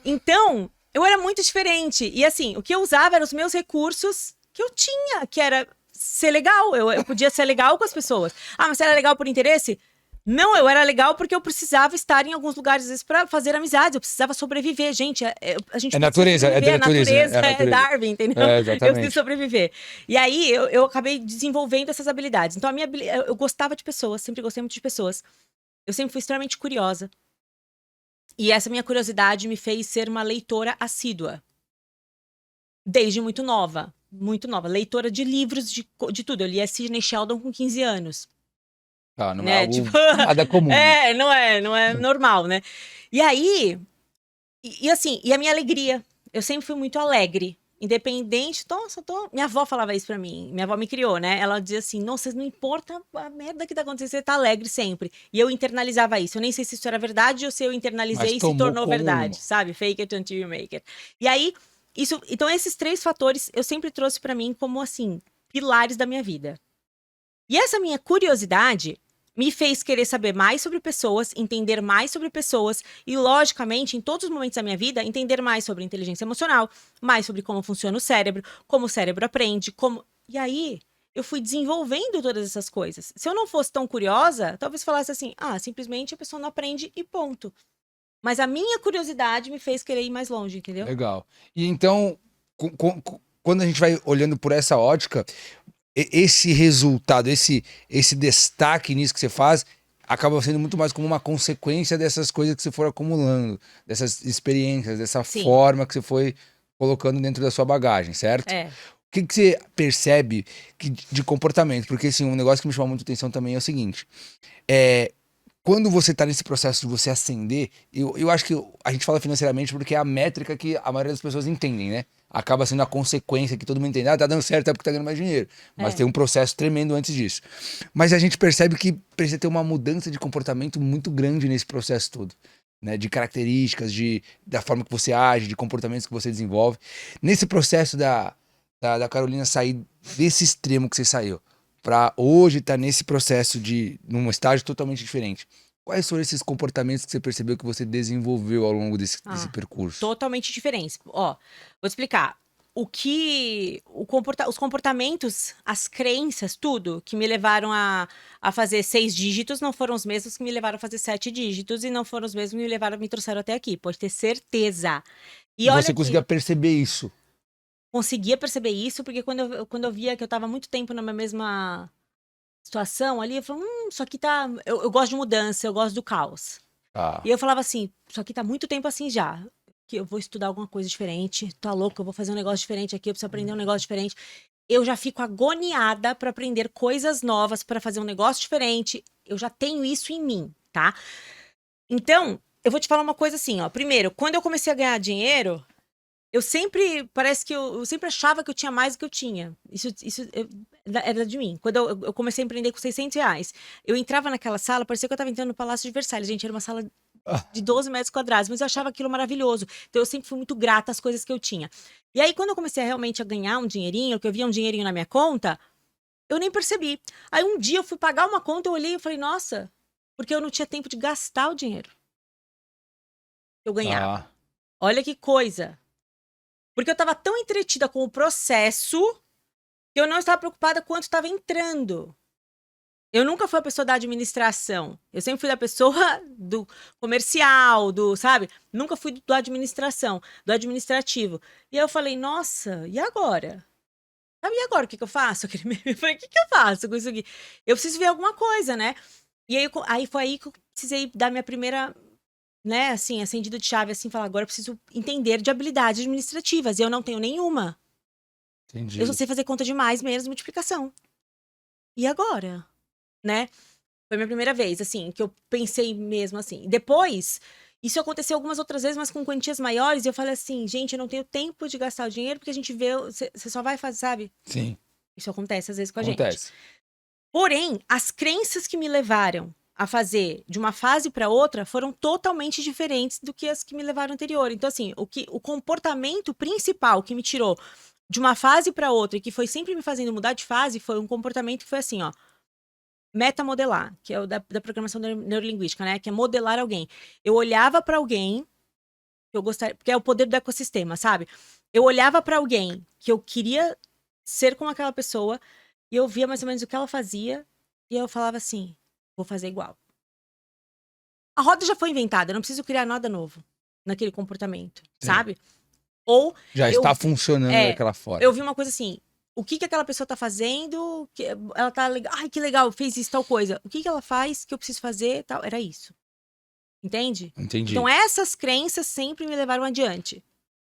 Speaker 2: Então, eu era muito diferente. E assim, o que eu usava eram os meus recursos que eu tinha, que era ser legal. Eu podia ser legal com as pessoas. Ah, mas você era legal por interesse? Não, eu era legal porque eu precisava estar em alguns lugares, às vezes, pra fazer amizades. Eu precisava sobreviver, gente. A gente
Speaker 1: natureza,
Speaker 2: a natureza
Speaker 1: é
Speaker 2: Darwin, entendeu?
Speaker 1: Exatamente.
Speaker 2: Eu preciso sobreviver. E aí, eu acabei desenvolvendo essas habilidades. Então, eu gostava de pessoas, sempre gostei muito de pessoas. Eu sempre fui extremamente curiosa. E essa minha curiosidade me fez ser uma leitora assídua. Desde muito nova. Muito nova. Leitora de livros, de tudo. Eu li a Sidney Sheldon com 15 anos.
Speaker 1: Não é algo nada comum.
Speaker 2: Não é normal, né? E aí, assim, a minha alegria. Eu sempre fui muito alegre. Independente, minha avó falava isso pra mim. Minha avó me criou, né? Ela dizia assim, nossa, não importa a merda que tá acontecendo, você tá alegre sempre. E eu internalizava isso. Eu nem sei se isso era verdade ou se eu internalizei e se tornou verdade, sabe? Fake it until you make it. E aí, então esses 3 fatores eu sempre trouxe pra mim como, assim, pilares da minha vida. E essa minha curiosidade me fez querer saber mais sobre pessoas, entender mais sobre pessoas e, logicamente, em todos os momentos da minha vida, entender mais sobre inteligência emocional, mais sobre como funciona o cérebro, como o cérebro aprende, E aí, eu fui desenvolvendo todas essas coisas. Se eu não fosse tão curiosa, talvez falasse assim, simplesmente a pessoa não aprende e ponto. Mas a minha curiosidade me fez querer ir mais longe, entendeu?
Speaker 1: Legal. E então, quando a gente vai olhando por essa ótica, esse resultado, esse destaque nisso que você faz, acaba sendo muito mais como uma consequência dessas coisas que você for acumulando, dessas experiências, dessa forma que você foi colocando dentro da sua bagagem, certo? O que você percebe de comportamento? Porque, assim, um negócio que me chama muito atenção também é o seguinte, quando você tá nesse processo de você ascender, eu acho que a gente fala financeiramente porque é a métrica que a maioria das pessoas entendem, né? Acaba sendo a consequência que todo mundo entende. Tá dando certo é porque tá ganhando mais dinheiro. Mas tem um processo tremendo antes disso. Mas a gente percebe que precisa ter uma mudança de comportamento muito grande nesse processo todo. Né? De características, da forma que você age, de comportamentos que você desenvolve. Nesse processo da Carolina sair desse extremo que você saiu, para hoje estar nesse processo num estágio totalmente diferente. Quais foram esses comportamentos que você percebeu que você desenvolveu ao longo desse percurso?
Speaker 2: Totalmente diferentes. Vou explicar. Os comportamentos, as crenças, tudo que me levaram a fazer 6 dígitos não foram os mesmos que me levaram a fazer 7 dígitos e não foram os mesmos que me trouxeram até aqui. Pode ter certeza.
Speaker 1: E você conseguia perceber isso?
Speaker 2: Conseguia perceber isso, porque quando eu via que eu estava muito tempo na minha mesma situação ali, eu falava, isso aqui tá... Eu gosto de mudança, eu gosto do caos. E eu falava assim, isso aqui tá muito tempo assim já, que eu vou estudar alguma coisa diferente, tá louco, eu vou fazer um negócio diferente aqui, eu preciso aprender um negócio diferente. Eu já fico agoniada para aprender coisas novas, para fazer um negócio diferente. Eu já tenho isso em mim, tá? Então, eu vou te falar uma coisa assim, Primeiro, quando eu comecei a ganhar dinheiro... Parece que eu sempre achava que eu tinha mais do que eu tinha. Isso era de mim. Quando eu comecei a empreender com R$600, eu entrava naquela sala, parecia que eu estava entrando no Palácio de Versalhes. Gente, era uma sala de 12 metros quadrados, mas eu achava aquilo maravilhoso. Então, eu sempre fui muito grata às coisas que eu tinha. E aí, quando eu comecei realmente a ganhar um dinheirinho, que eu via um dinheirinho na minha conta, Eu nem percebi. Aí um dia eu fui pagar uma conta, eu olhei e falei, nossa, porque eu não tinha tempo de gastar o dinheiro que eu ganhava.
Speaker 1: Ah,
Speaker 2: Olha que coisa. Porque eu tava tão entretida com o processo que eu não estava preocupada quanto estava entrando. Eu nunca fui a pessoa da administração. Eu sempre fui da pessoa do comercial, sabe? Nunca fui do administração, do administrativo. E aí eu falei, nossa, e agora? Sabe, e agora o que eu faço? Eu falei, o que eu faço com isso aqui? Eu preciso ver alguma coisa, né? E aí foi aí que eu precisei dar minha primeira, né, assim, acendida de chave, assim, falar, agora eu preciso entender de habilidades administrativas. E eu não tenho nenhuma. Eu só
Speaker 1: entendi.
Speaker 2: sei fazer conta de mais, menos multiplicação. E agora? Né? Foi a minha primeira vez, assim, que eu pensei mesmo assim. Depois, isso aconteceu algumas outras vezes, mas com quantias maiores, e eu falei assim, gente, eu não tenho tempo de gastar o dinheiro, porque a gente vê, você só vai fazer, sabe?
Speaker 1: Sim,
Speaker 2: Isso acontece às vezes com a gente.
Speaker 1: acontece.
Speaker 2: Porém, as crenças que me levaram a fazer de uma fase para outra foram totalmente diferentes do que as que me levaram anterior. Então, assim, o comportamento principal que me tirou de uma fase para outra e que foi sempre me fazendo mudar de fase foi um comportamento que foi assim, ó. Metamodelar, que é o da programação neurolinguística, né? Que é modelar alguém. Eu olhava para alguém que eu gostaria, porque é o poder do ecossistema, sabe? Eu olhava para alguém que eu queria ser como aquela pessoa e eu via mais ou menos o que ela fazia e eu falava assim, vou fazer igual. A roda já foi inventada, eu não preciso criar nada novo naquele comportamento,
Speaker 1: Sim.
Speaker 2: sabe? Ou
Speaker 1: Já
Speaker 2: eu
Speaker 1: está funcionando
Speaker 2: é,
Speaker 1: daquela
Speaker 2: eu
Speaker 1: forma.
Speaker 2: vi uma coisa assim, o que que aquela pessoa tá fazendo? Que ela tá legal, ai que legal, fez isso tal coisa. O que que ela faz que eu preciso fazer, tal? Era isso. Entende? Então
Speaker 1: Entendi.
Speaker 2: essas crenças sempre me levaram adiante,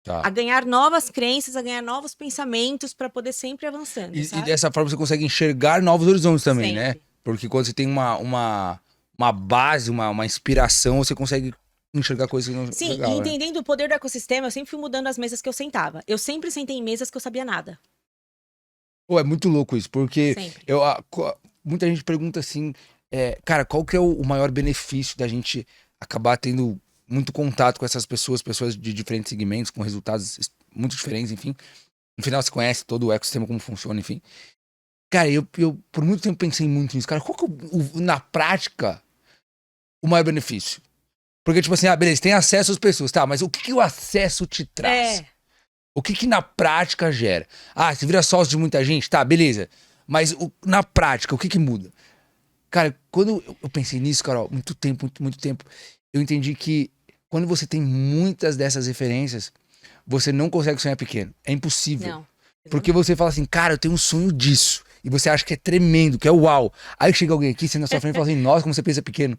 Speaker 2: a
Speaker 1: Tá.
Speaker 2: ganhar novas crenças, a ganhar novos pensamentos para poder sempre avançando,
Speaker 1: E
Speaker 2: sabe?
Speaker 1: dessa forma você consegue enxergar novos horizontes também, né?
Speaker 2: Sempre.
Speaker 1: Porque quando você tem uma base, uma inspiração, você consegue enxergar coisas que não...
Speaker 2: Sim, e
Speaker 1: Legal, né?
Speaker 2: entendendo o poder do ecossistema, eu sempre fui mudando as mesas que eu sentava. Eu sempre sentei em mesas que eu sabia nada.
Speaker 1: Pô, é muito louco isso, porque
Speaker 2: Sempre.
Speaker 1: muita gente pergunta assim, cara, qual que é o maior benefício da gente acabar tendo muito contato com essas pessoas, pessoas de diferentes segmentos, com resultados muito diferentes, enfim. No final você conhece todo o ecossistema, como funciona, enfim. Cara, eu por muito tempo pensei muito nisso, cara, qual que é na prática, o maior benefício? Porque, tipo assim, beleza, tem acesso às pessoas, tá, mas o que o acesso te traz?
Speaker 2: É.
Speaker 1: O que na prática gera? Ah, você vira sócio de muita gente? Tá, beleza. Mas na prática, o que muda? Cara, quando eu pensei nisso, Carol, muito tempo, muito tempo, eu entendi que quando você tem muitas dessas referências, você não consegue sonhar pequeno. É impossível.
Speaker 2: Não.
Speaker 1: Porque
Speaker 2: Exatamente.
Speaker 1: você fala assim, cara, eu tenho um sonho disso. E você acha que é tremendo, que é uau. Aí chega alguém aqui, sendo na sua frente e fala assim, nossa, como você pensa pequeno.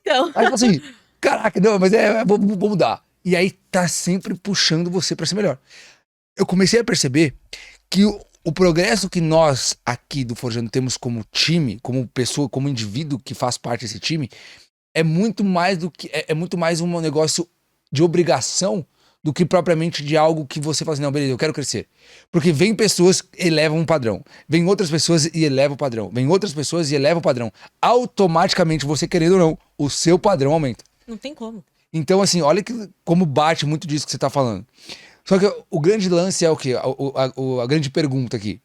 Speaker 2: Então,
Speaker 1: Aí fala assim, caraca, não, mas vou mudar. E aí tá sempre puxando você pra ser melhor. Eu comecei a perceber que o progresso que nós aqui do Forjando temos como time, como pessoa, como indivíduo que faz parte desse time, é muito mais do que é muito mais um negócio de obrigação do que propriamente de algo que você fala assim, não, beleza, eu quero crescer. Porque vem pessoas e elevam um padrão. Vem outras pessoas e elevam o padrão. Vem outras pessoas e elevam o padrão. Automaticamente, você querendo ou não, o seu padrão aumenta.
Speaker 2: não tem como.
Speaker 1: Então, assim, olha como bate muito disso que você tá falando. Só que o grande lance é o quê? A grande pergunta aqui.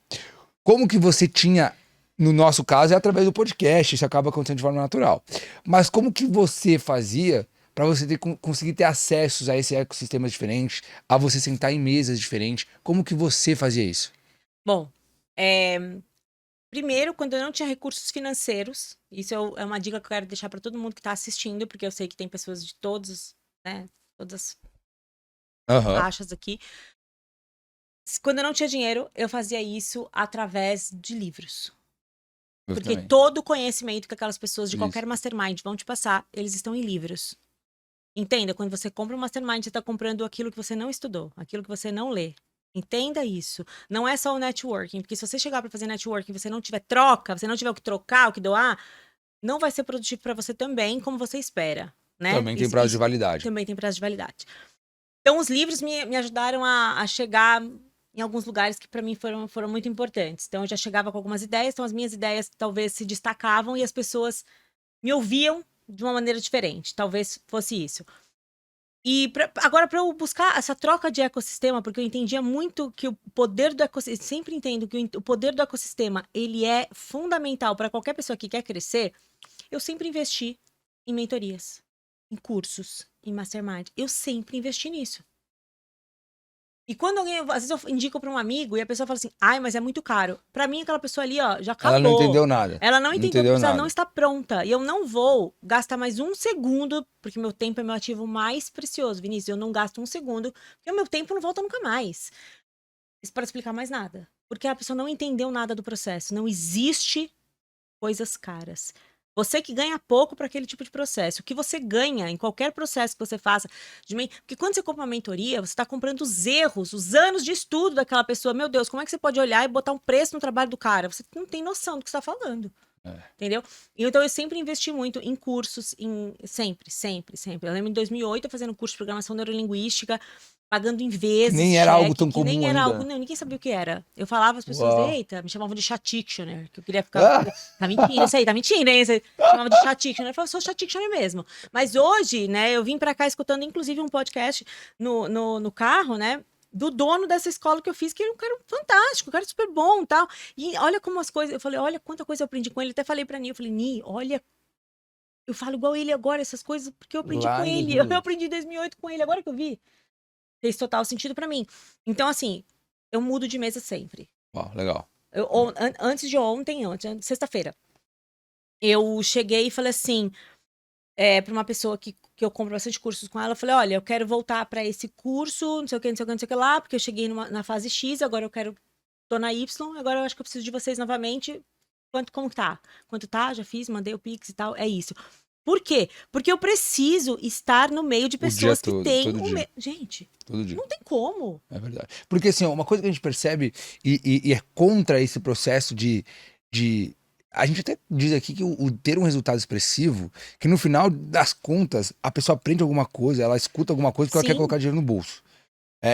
Speaker 1: Como que você tinha, no nosso caso, é através do podcast, isso acaba acontecendo de forma natural. Mas como que você fazia para você conseguir ter acessos a esse ecossistema diferente, a você sentar em mesas diferentes? Como que você fazia isso?
Speaker 2: Bom, primeiro, quando eu não tinha recursos financeiros, isso é uma dica que eu quero deixar para todo mundo que está assistindo, porque eu sei que tem pessoas de todos, né, todas as
Speaker 1: Aham.
Speaker 2: faixas aqui. Quando eu não tinha dinheiro, eu fazia isso através de livros.
Speaker 1: Eu
Speaker 2: Porque
Speaker 1: também.
Speaker 2: todo o conhecimento que aquelas pessoas de
Speaker 1: Isso.
Speaker 2: qualquer mastermind vão te passar, eles estão em livros. Entenda, quando você compra um mastermind, você está comprando aquilo que você não estudou, aquilo que você não lê. Entenda isso. Não é só o networking, porque se você chegar para fazer networking e você não tiver troca, você não tiver o que trocar, o que doar, não vai ser produtivo para você também, como você espera, né?
Speaker 1: Também tem
Speaker 2: Isso,
Speaker 1: prazo de
Speaker 2: isso
Speaker 1: validade.
Speaker 2: também tem prazo de validade. Então, os livros me ajudaram a chegar em alguns lugares que para mim foram muito importantes. Então, eu já chegava com algumas ideias, então as minhas ideias talvez se destacavam e as pessoas me ouviam de uma maneira diferente. Talvez fosse isso. E agora, para eu buscar essa troca de ecossistema, porque eu entendia muito que o poder do ecossistema, sempre entendo que o poder do ecossistema, ele é fundamental para qualquer pessoa que quer crescer, eu sempre investi em mentorias, em cursos, em mastermind. Eu sempre investi nisso. E quando alguém, às vezes eu indico para um amigo e a pessoa fala assim, ai, mas é muito caro. Para mim, aquela pessoa ali, ó, já acabou.
Speaker 1: Ela não entendeu nada.
Speaker 2: Ela não entendeu porque ela não está pronta. E eu não vou gastar mais um segundo, porque meu tempo é meu ativo mais precioso, Vinícius. Eu não gasto um segundo, porque o meu tempo não volta nunca mais. Isso para explicar mais nada. Porque a pessoa não entendeu nada do processo. Não existe coisas caras. Você que ganha pouco para aquele tipo de processo. O que você ganha em qualquer processo que você faça. Porque quando você compra uma mentoria, você está comprando os erros, os anos de estudo daquela pessoa. Meu Deus, como é que você pode olhar e botar um preço no trabalho do cara? Você não tem noção do que você está falando. Entendeu? Então eu sempre investi muito em cursos, sempre. Eu lembro em 2008 eu fazendo curso de programação neurolinguística, pagando em vezes.
Speaker 1: Nem era algo tão comum
Speaker 2: nem era
Speaker 1: ainda.
Speaker 2: algo, não, ninguém sabia o que era. Eu falava as pessoas, eita, me chamavam de chatictioner, que eu queria ficar. Tá mentindo, isso aí, tá mentindo, hein? Você chamava de chatictioner. Eu falava, sou chatictioner mesmo. Mas hoje, né, eu vim pra cá escutando, inclusive, um podcast no carro, né? Do dono dessa escola que eu fiz, que ele é um cara fantástico, um cara super bom e tal. E olha como as coisas. Eu falei, olha quanta coisa eu aprendi com ele. Até falei pra Ni, eu falei, Ni, olha. Eu falo igual ele agora, essas coisas, porque eu aprendi com ele. Eu aprendi em 2008 com ele, agora que eu vi. Fez total sentido pra mim. Então, assim, eu mudo de mesa sempre.
Speaker 1: Legal.
Speaker 2: Antes de ontem, sexta-feira, eu cheguei e falei assim. Pra uma pessoa que eu compro bastante cursos com ela, eu falei, olha, eu quero voltar pra esse curso, não sei o que, não sei o que, não sei o que lá, porque eu cheguei na fase X, agora tô na Y, agora eu acho que eu preciso de vocês novamente. Como que tá? Quanto tá? Já fiz, mandei o Pix e tal, é isso. Por quê? Porque eu preciso estar no meio de pessoas que têm Gente, todo dia. Não tem como.
Speaker 1: É verdade. Porque assim, uma coisa que a gente percebe e é contra esse processo de a gente até diz aqui que o ter um resultado expressivo, que no final das contas, a pessoa aprende alguma coisa, ela escuta alguma coisa que ela quer colocar dinheiro no bolso.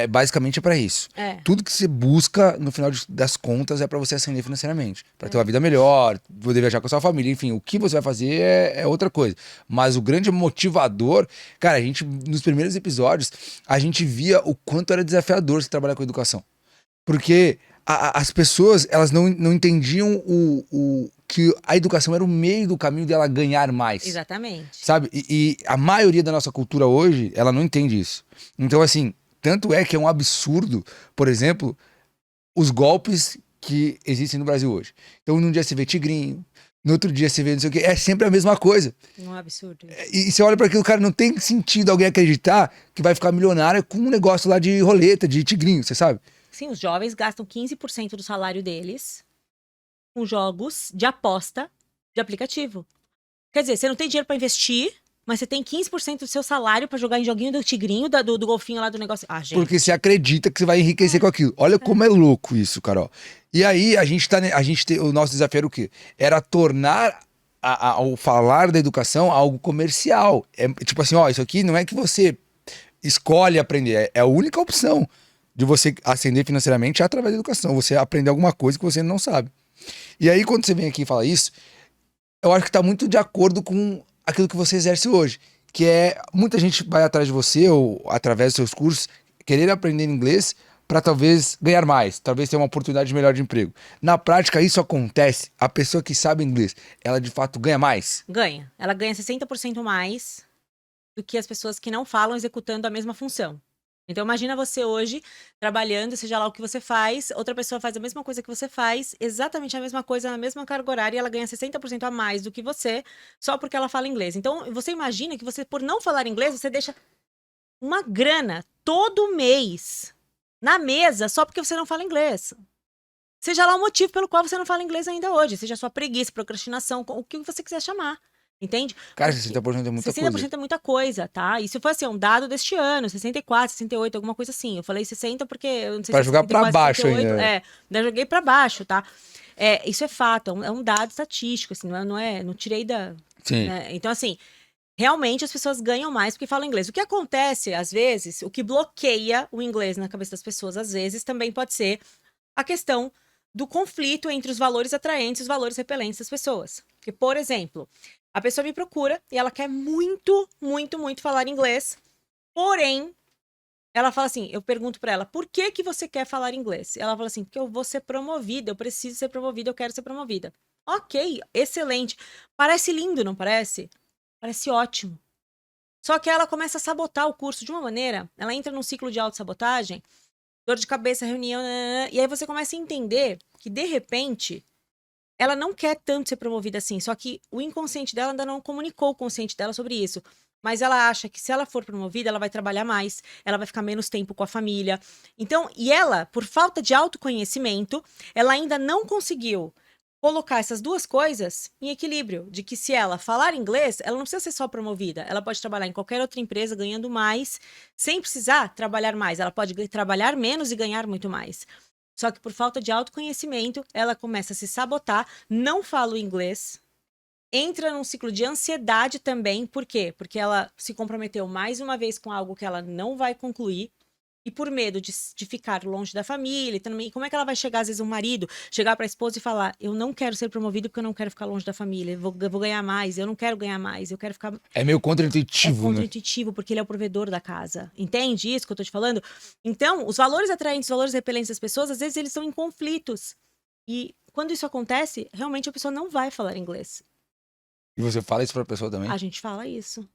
Speaker 1: Basicamente é pra isso. Tudo que você busca, no final das contas, é pra você ascender financeiramente. Pra ter uma vida melhor, poder viajar com a sua família, enfim, o que você vai fazer é outra coisa. Mas o grande motivador, cara, a gente, nos primeiros episódios, a gente via o quanto era desafiador você trabalhar com educação. Porque as pessoas, elas não entendiam que a educação era o meio do caminho dela ganhar mais.
Speaker 2: Exatamente.
Speaker 1: Sabe? E a maioria da nossa cultura hoje, ela não entende isso. Então, assim, tanto é que é um absurdo, por exemplo, os golpes que existem no Brasil hoje. Então, num dia você vê tigrinho, no outro dia você vê não sei o quê, é sempre a mesma coisa.
Speaker 2: Um absurdo.
Speaker 1: E você olha para aquilo, cara, não tem sentido alguém acreditar que vai ficar milionário com um negócio lá de roleta, de tigrinho, você sabe?
Speaker 2: Sim, os jovens gastam 15% do salário deles com jogos de aposta de aplicativo. Quer dizer, você não tem dinheiro para investir, mas você tem 15% do seu salário para jogar em joguinho do tigrinho, do golfinho lá do negócio. Gente.
Speaker 1: Porque você acredita que você vai enriquecer com aquilo. Olha como é louco isso, Carol. E aí, o nosso desafio era o quê? Era tornar ao falar da educação algo comercial. Tipo assim, isso aqui não é que você escolhe aprender, é a única opção de você ascender financeiramente através da educação. Você aprender alguma coisa que você não sabe. E aí, quando você vem aqui e fala isso, eu acho que está muito de acordo com aquilo que você exerce hoje. Que muita gente vai atrás de você, ou através dos seus cursos, querer aprender inglês para talvez ganhar mais, talvez ter uma oportunidade melhor de emprego. Na prática, isso acontece. A pessoa que sabe inglês, ela de fato ganha mais?
Speaker 2: Ganha. Ela ganha 60% mais do que as pessoas que não falam executando a mesma função. Então, imagina você hoje trabalhando, seja lá o que você faz, outra pessoa faz a mesma coisa que você faz, exatamente a mesma coisa, na mesma carga horária, e ela ganha 60% a mais do que você, só porque ela fala inglês. Então, você imagina que você, por não falar inglês, você deixa uma grana todo mês na mesa só porque você não fala inglês. Seja lá o motivo pelo qual você não fala inglês ainda hoje, seja sua preguiça, procrastinação, o que você quiser chamar. Entende?
Speaker 1: Cara, 60% é muita coisa.
Speaker 2: 60% é muita coisa, tá? Isso foi assim, um dado deste ano, 64, 68, alguma coisa assim. Eu falei 60 porque eu não sei
Speaker 1: pra
Speaker 2: se
Speaker 1: jogar 64, pra baixo
Speaker 2: 68,
Speaker 1: ainda.
Speaker 2: Eu joguei pra baixo, tá? Isso é fato, é um dado estatístico, assim, não tirei da...
Speaker 1: Sim.
Speaker 2: Né? Então, assim, realmente as pessoas ganham mais porque falam inglês. O que acontece, às vezes, o que bloqueia o inglês na cabeça das pessoas, às vezes, também pode ser a questão do conflito entre os valores atraentes e os valores repelentes das pessoas. Porque, por exemplo, a pessoa me procura e ela quer muito, muito, muito falar inglês, Porém, ela fala assim, eu pergunto pra ela, por que que você quer falar inglês? Ela fala assim, porque eu vou ser promovida, eu preciso ser promovida, eu quero ser promovida. Ok, excelente. Parece lindo, não parece? Parece ótimo. Só que ela começa a sabotar o curso de uma maneira, ela entra num ciclo de autossabotagem, dor de cabeça, reunião, e aí você começa a entender que, de repente, ela não quer tanto ser promovida assim, só que o inconsciente dela ainda não comunicou o consciente dela sobre isso. Mas ela acha que se ela for promovida, ela vai trabalhar mais, ela vai ficar menos tempo com a família. Então, e ela, por falta de autoconhecimento, ela ainda não conseguiu colocar essas duas coisas em equilíbrio, de que se ela falar inglês, ela não precisa ser só promovida, ela pode trabalhar em qualquer outra empresa ganhando mais, sem precisar trabalhar mais, ela pode trabalhar menos e ganhar muito mais. Só que por falta de autoconhecimento, ela começa a se sabotar, não fala o inglês, entra num ciclo de ansiedade também. Por quê? Porque ela se comprometeu mais uma vez com algo que ela não vai concluir. E por medo de ficar longe da família, e também, como é que ela vai chegar, às vezes, um marido, chegar para a esposa e falar, eu não quero ser promovido porque eu não quero ficar longe da família, eu vou ganhar mais, eu não quero ganhar mais, eu quero ficar...
Speaker 1: É meio contra-intuitivo, né?
Speaker 2: É contra-intuitivo, porque ele é o provedor da casa. Entende isso que eu tô te falando? Então, os valores atraentes, os valores repelentes das pessoas, às vezes eles estão em conflitos. E quando isso acontece, realmente a pessoa não vai falar inglês.
Speaker 1: E você fala isso pra pessoa também?
Speaker 2: A gente fala isso.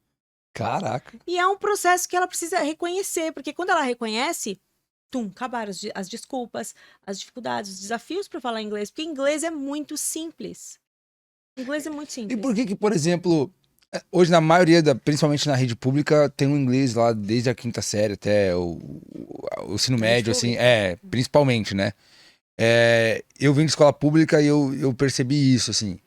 Speaker 1: Caraca.
Speaker 2: E é um processo que ela precisa reconhecer, porque quando ela reconhece, acabaram as desculpas, as dificuldades, os desafios para falar inglês, porque inglês é muito simples. Inglês é muito
Speaker 1: E
Speaker 2: simples.
Speaker 1: por que, por exemplo, hoje na maioria, principalmente na rede pública, tem um inglês lá desde a quinta série até o ensino médio, assim, principalmente, né? Eu vim de escola pública e eu percebi isso, assim.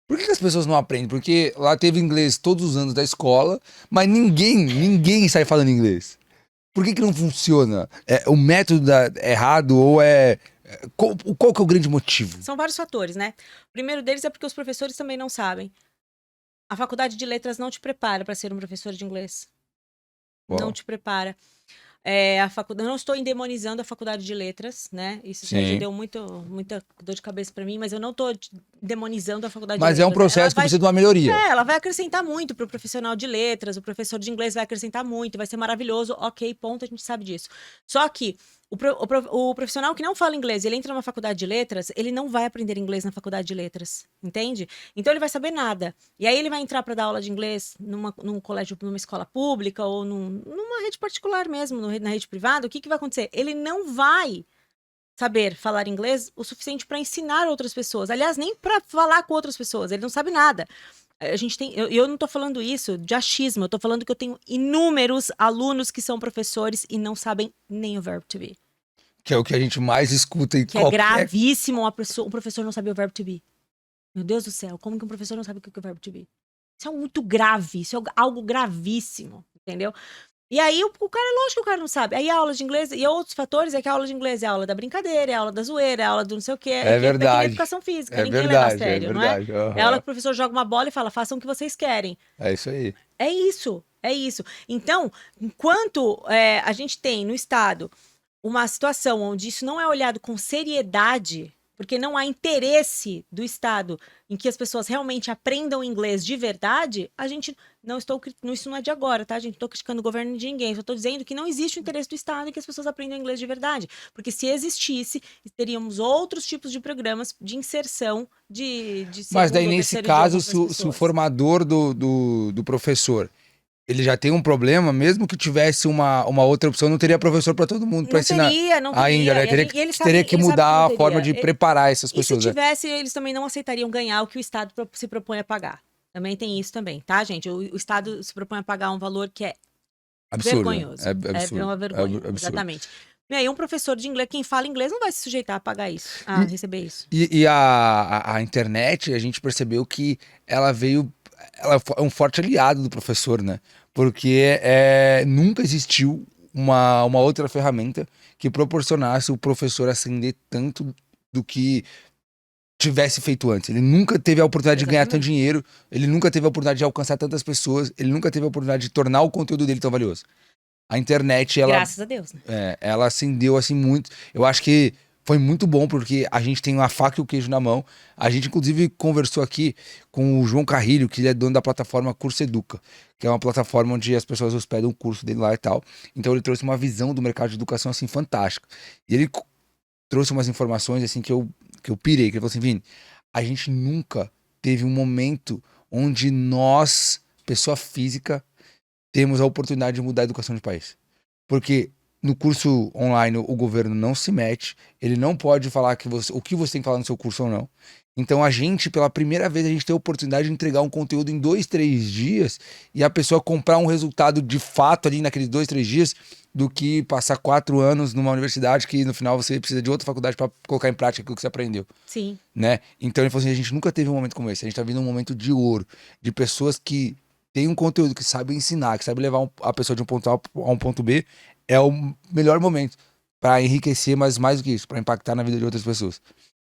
Speaker 1: Por que as pessoas não aprendem? Porque lá teve inglês todos os anos da escola, mas ninguém sai falando inglês. Por que não funciona? O método errado ou qual que é o grande motivo?
Speaker 2: São vários fatores, né? O primeiro deles é porque os professores também não sabem. A faculdade de letras não te prepara para ser um professor de inglês.
Speaker 1: Uau.
Speaker 2: Não te prepara. Eu não estou endemonizando a faculdade de letras, né? Isso já deu muita dor de cabeça para mim, mas eu não estou demonizando a faculdade de letras.
Speaker 1: Mas é um processo que precisa de uma melhoria.
Speaker 2: Ela vai acrescentar muito para o profissional de letras, o professor de inglês vai acrescentar muito, vai ser maravilhoso, ok, ponto, a gente sabe disso. Só que o profissional que não fala inglês, ele entra numa faculdade de letras, ele não vai aprender inglês na faculdade de letras, entende? Então ele vai saber nada. E aí ele vai entrar para dar aula de inglês num colégio, numa escola pública ou numa rede particular mesmo, na rede privada. O que vai acontecer? Ele não vai saber falar inglês o suficiente para ensinar outras pessoas. Aliás, nem para falar com outras pessoas. Ele não sabe nada. Eu não tô falando isso de achismo, eu tô falando que eu tenho inúmeros alunos que são professores e não sabem nem o verbo to be.
Speaker 1: Que é o que a gente mais escuta em
Speaker 2: que é gravíssimo um professor não saber o verbo to be. Meu Deus do céu, como que um professor não sabe o que é o verbo to be? Isso é muito grave, isso é algo gravíssimo, entendeu? E aí o cara, lógico que o cara não sabe. Aí a aula de inglês, e outros fatores é que a aula de inglês é a aula da brincadeira, é a aula da zoeira, é a aula do não sei o quê.
Speaker 1: É verdade.
Speaker 2: É que nem educação física, ninguém leva a sério, não é?
Speaker 1: Uhum.
Speaker 2: É a aula que o professor joga uma bola e fala, façam o que vocês querem.
Speaker 1: É isso aí.
Speaker 2: É isso, é isso. Então, enquanto a gente tem no Estado uma situação onde isso não é olhado com seriedade, porque não há interesse do Estado em que as pessoas realmente aprendam inglês de verdade, a gente isso não é de agora, tá, gente? Não estou criticando o governo de ninguém, só estou dizendo que não existe o interesse do Estado em que as pessoas aprendam inglês de verdade. Porque se existisse, teríamos outros tipos de programas de inserção de
Speaker 1: Mas daí, nesse caso, se o formador do professor ele já tem um problema, mesmo que tivesse uma outra opção, não teria professor para todo mundo para ensinar.
Speaker 2: Não teria.
Speaker 1: Ainda, né? Teria que mudar a forma de preparar essas pessoas.
Speaker 2: E se tivesse, eles também não aceitariam ganhar o que o Estado se propõe a pagar. Também tem isso também, tá, gente? O Estado se propõe a pagar um valor que é
Speaker 1: absurdo,
Speaker 2: vergonhoso.
Speaker 1: É
Speaker 2: uma vergonha, exatamente. E aí um professor de inglês, quem fala inglês, não vai se sujeitar a pagar isso, a receber isso.
Speaker 1: E a internet, a gente percebeu que ela é um forte aliado do professor, né? Porque nunca existiu uma outra ferramenta que proporcionasse o professor ascender tanto do que tivesse feito antes. Ele nunca teve a oportunidade de ganhar tanto dinheiro, ele nunca teve a oportunidade de alcançar tantas pessoas, ele nunca teve a oportunidade de tornar o conteúdo dele tão valioso. A internet, ela...
Speaker 2: Graças a Deus, né?
Speaker 1: Ela acendeu, assim, muito... Eu acho que foi muito bom, porque a gente tem a faca e o queijo na mão. A gente, inclusive, conversou aqui com o João Carrilho, que ele é dono da plataforma Curso Educa, que é uma plataforma onde as pessoas hospedam o curso dele lá e tal. Então ele trouxe uma visão do mercado de educação, assim, fantástica. E ele trouxe umas informações, assim, que eu pirei, que ele falou assim, Vini, a gente nunca teve um momento onde nós, pessoa física, temos a oportunidade de mudar a educação de país. Porque no curso online o governo não se mete, ele não pode falar o que você tem que falar no seu curso ou não. Então a gente, pela primeira vez, a gente tem a oportunidade de entregar um conteúdo em 2, 3 dias e a pessoa comprar um resultado de fato ali naqueles 2, 3 dias do que passar 4 anos numa universidade que no final você precisa de outra faculdade para colocar em prática aquilo que você aprendeu.
Speaker 2: Sim.
Speaker 1: Né? Então ele falou assim, a gente nunca teve um momento como esse, a gente tá vivendo um momento de ouro, de pessoas que têm um conteúdo, que sabem ensinar, que sabem levar a pessoa de um ponto A a um ponto B, é o melhor momento para enriquecer, mas mais do que isso, para impactar na vida de outras pessoas.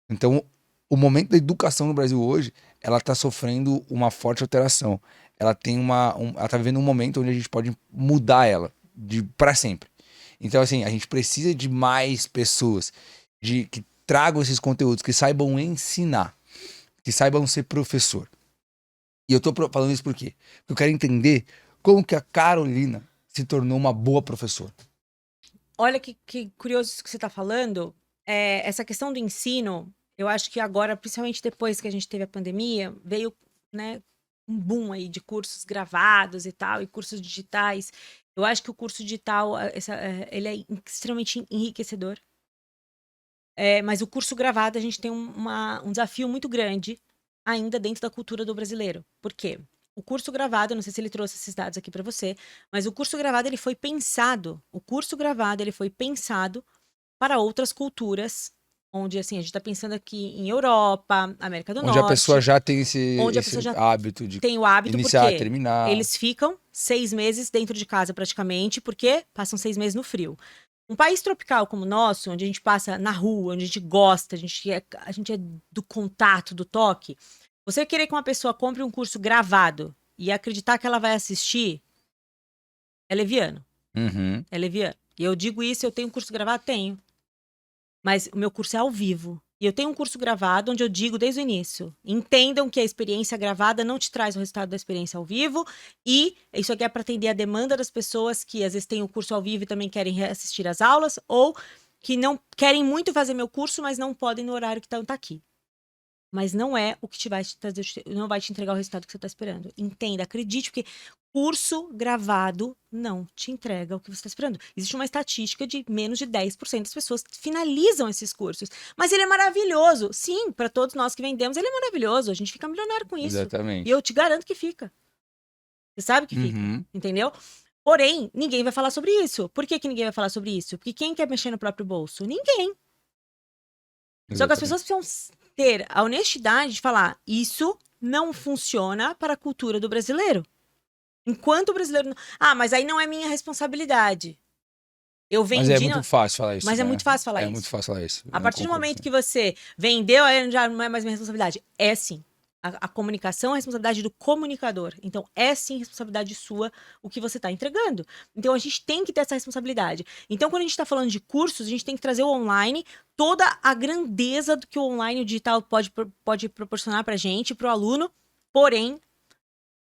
Speaker 1: Então, o momento da educação no Brasil hoje, ela está sofrendo uma forte alteração. Ela tem ela está vivendo um momento onde a gente pode mudar ela para sempre. Então, assim, a gente precisa de mais pessoas que tragam esses conteúdos, que saibam ensinar, que saibam ser professor. E eu tô falando isso por quê? Porque eu quero entender como que a Carolina se tornou uma boa professora.
Speaker 2: Olha que curioso isso que você está falando. Essa questão do ensino, eu acho que agora, principalmente depois que a gente teve a pandemia, veio, né, um boom aí de cursos gravados e tal, e cursos digitais. Eu acho que o curso digital, ele é extremamente enriquecedor. Mas o curso gravado, a gente tem um desafio muito grande ainda dentro da cultura do brasileiro. Por quê? O curso gravado, não sei se ele trouxe esses dados aqui para você, mas o curso gravado ele foi pensado para outras culturas, onde assim a gente está pensando aqui em Europa, América do Norte,
Speaker 1: onde a pessoa já tem esse hábito de
Speaker 2: tem o hábito,
Speaker 1: iniciar,
Speaker 2: porque
Speaker 1: terminar.
Speaker 2: Eles ficam 6 meses dentro de casa praticamente, porque passam 6 meses no frio. Um país tropical como o nosso, onde a gente passa na rua, onde a gente gosta, a gente é do contato, do toque. Você querer que uma pessoa compre um curso gravado e acreditar que ela vai assistir, é leviano.
Speaker 1: Uhum.
Speaker 2: É leviano. E eu digo isso, eu tenho um curso gravado? Tenho. Mas o meu curso é ao vivo. E eu tenho um curso gravado onde eu digo desde o início: entendam que a experiência gravada não te traz o resultado da experiência ao vivo, e isso aqui é para atender a demanda das pessoas que às vezes têm o curso ao vivo e também querem assistir às aulas, ou que não querem muito fazer meu curso, mas não podem no horário que tá aqui. Mas não é o que vai te trazer, não vai te entregar o resultado que você está esperando. Entenda, acredite, porque curso gravado não te entrega o que você está esperando. Existe uma estatística de menos de 10% das pessoas que finalizam esses cursos. Mas ele é maravilhoso. Sim, para todos nós que vendemos, ele é maravilhoso. A gente fica milionário com isso.
Speaker 1: Exatamente.
Speaker 2: E eu te garanto que fica. Você sabe que fica, entendeu? Porém, ninguém vai falar sobre isso. Por que ninguém vai falar sobre isso? Porque quem quer mexer no próprio bolso? Ninguém. Exatamente. Só que as pessoas precisam ter a honestidade de falar: isso não funciona para a cultura do brasileiro. Enquanto o brasileiro... mas aí não é minha responsabilidade. Eu vendi...
Speaker 1: Mas é muito fácil falar isso.
Speaker 2: Mas
Speaker 1: né?
Speaker 2: É muito fácil falar isso.
Speaker 1: É muito fácil falar isso.
Speaker 2: A partir do momento que você vendeu, aí já não é mais minha responsabilidade. É sim. A comunicação é a responsabilidade do comunicador. Então, é sim responsabilidade sua o que você está entregando. Então, a gente tem que ter essa responsabilidade. Então, quando a gente está falando de cursos, a gente tem que trazer o online, toda a grandeza do que o online, o digital pode proporcionar para a gente, para o aluno, porém,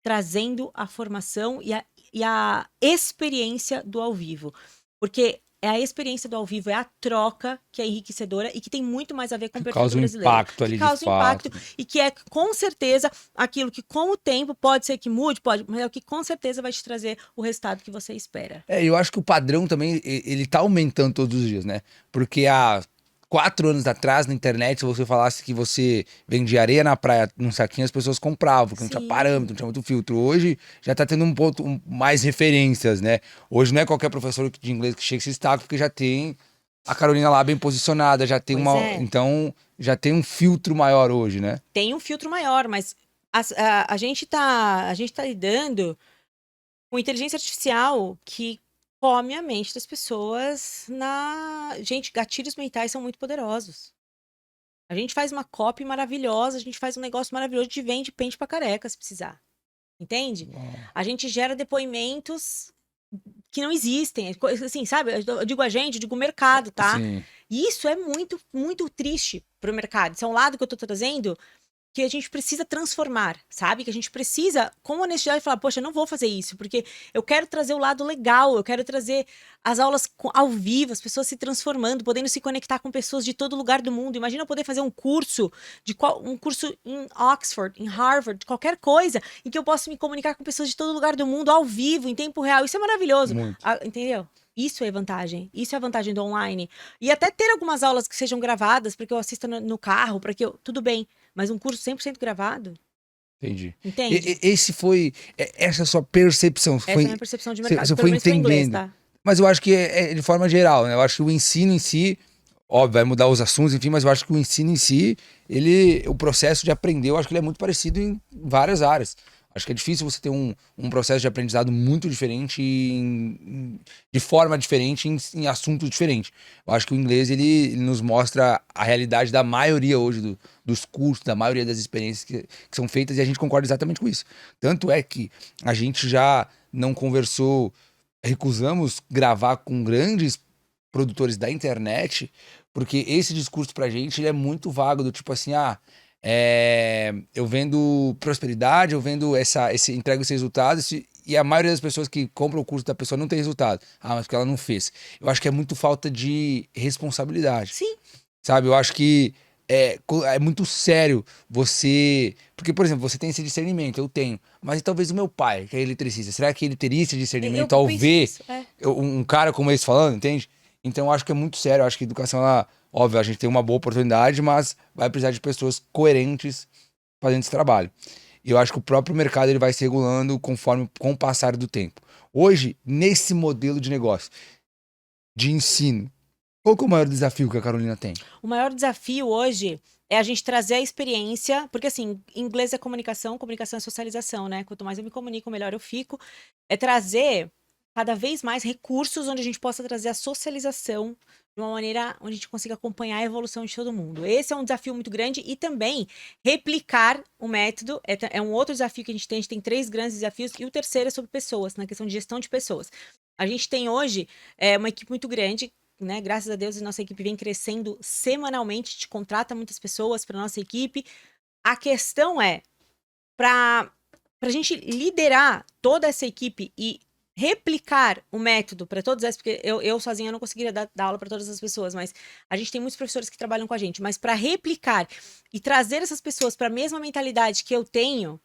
Speaker 2: trazendo a formação e a experiência do ao vivo. Porque a experiência do ao vivo, é a troca que é enriquecedora e que tem muito mais a ver com o perfil do brasileiro.
Speaker 1: Impacto ali,
Speaker 2: causa um impacto e que é, com certeza, aquilo que com o tempo pode ser que mude, mas é o que com certeza vai te trazer o resultado que você espera.
Speaker 1: Eu acho que o padrão também, ele tá aumentando todos os dias, né? Porque há 4 anos atrás, na internet, se você falasse que você vendia areia na praia num saquinho, as pessoas compravam, porque não tinha parâmetro, não tinha muito filtro. Hoje já tá tendo mais referências, né? Hoje não é qualquer professor de inglês que chega esse destaque, porque já tem a Carolina lá bem posicionada, já tem Então, já tem um filtro maior hoje, né?
Speaker 2: Tem um filtro maior, mas a gente tá lidando com inteligência artificial que come a mente das pessoas Gente, gatilhos mentais são muito poderosos. A gente faz uma copy maravilhosa, a gente faz um negócio maravilhoso, de vende pente pra careca, se precisar. Entende? A gente gera depoimentos que não existem. Assim, sabe? Eu digo a gente, eu digo o mercado, tá?
Speaker 1: Sim.
Speaker 2: E isso é muito, muito triste pro mercado. Isso é um lado que eu tô trazendo que a gente precisa transformar, sabe? Que a gente precisa, com honestidade, falar, poxa, eu não vou fazer isso, porque eu quero trazer o lado legal, eu quero trazer as aulas ao vivo, as pessoas se transformando, podendo se conectar com pessoas de todo lugar do mundo. Imagina eu poder fazer um curso, um curso em Oxford, em Harvard, qualquer coisa, em que eu possa me comunicar com pessoas de todo lugar do mundo, ao vivo, em tempo real. Isso é maravilhoso, entendeu? Isso é vantagem. Isso é a vantagem do online. E até ter algumas aulas que sejam gravadas, para que eu assista no carro, para que eu... Tudo bem. Mas um curso 100% gravado?
Speaker 1: Entendi.
Speaker 2: Entende?
Speaker 1: Esse foi... Essa é a sua percepção.
Speaker 2: Essa é a minha percepção de mercado.
Speaker 1: Você
Speaker 2: Pelo
Speaker 1: foi
Speaker 2: menos pro inglês,
Speaker 1: entendendo.
Speaker 2: tá?
Speaker 1: Mas eu acho que é de forma geral, né? Eu acho que o ensino em si, óbvio, vai mudar os assuntos, enfim, mas eu acho que o ensino em si, o processo de aprender, eu acho que ele é muito parecido em várias áreas. Acho que é difícil você ter um processo de aprendizado muito diferente, de forma diferente, em assuntos diferentes. Eu acho que o inglês, ele nos mostra a realidade da maioria hoje dos cursos, da maioria das experiências que são feitas, e a gente concorda exatamente com isso. Tanto é que a gente já não conversou, recusamos gravar com grandes produtores da internet, porque esse discurso pra gente, ele é muito vago, do tipo assim, eu vendo prosperidade, eu vendo entrego esses resultados, e a maioria das pessoas que compram o curso da pessoa não tem resultado. Mas porque ela não fez. Eu acho que é muito falta de responsabilidade.
Speaker 2: Sim.
Speaker 1: Sabe? Eu acho que é muito sério você... Porque, por exemplo, você tem esse discernimento, eu tenho. Mas talvez o meu pai, que é eletricista, será que ele teria esse discernimento ao ver um cara como esse falando, entende? Então eu acho que é muito sério. Eu acho que a educação, óbvio, a gente tem uma boa oportunidade, mas vai precisar de pessoas coerentes fazendo esse trabalho. E eu acho que o próprio mercado ele vai se regulando com o passar do tempo. Hoje, nesse modelo de negócio, de ensino, qual que é o maior desafio que a Carolina tem?
Speaker 2: O maior desafio hoje é a gente trazer a experiência, porque assim, inglês é comunicação, comunicação é socialização, né? Quanto mais eu me comunico, melhor eu fico. É trazer cada vez mais recursos onde a gente possa trazer a socialização de uma maneira onde a gente consiga acompanhar a evolução de todo mundo. Esse é um desafio muito grande e também replicar o método é um outro desafio que a gente tem 3 grandes desafios e o terceiro é sobre pessoas, na questão de gestão de pessoas. A gente tem hoje uma equipe muito grande, né? Graças a Deus, a nossa equipe vem crescendo semanalmente, a gente contrata muitas pessoas para nossa equipe. A questão é, para a gente liderar toda essa equipe e replicar o método para todas essas, porque eu sozinha não conseguiria dar aula para todas as pessoas, mas a gente tem muitos professores que trabalham com a gente, mas para replicar e trazer essas pessoas para a mesma mentalidade que eu tenho,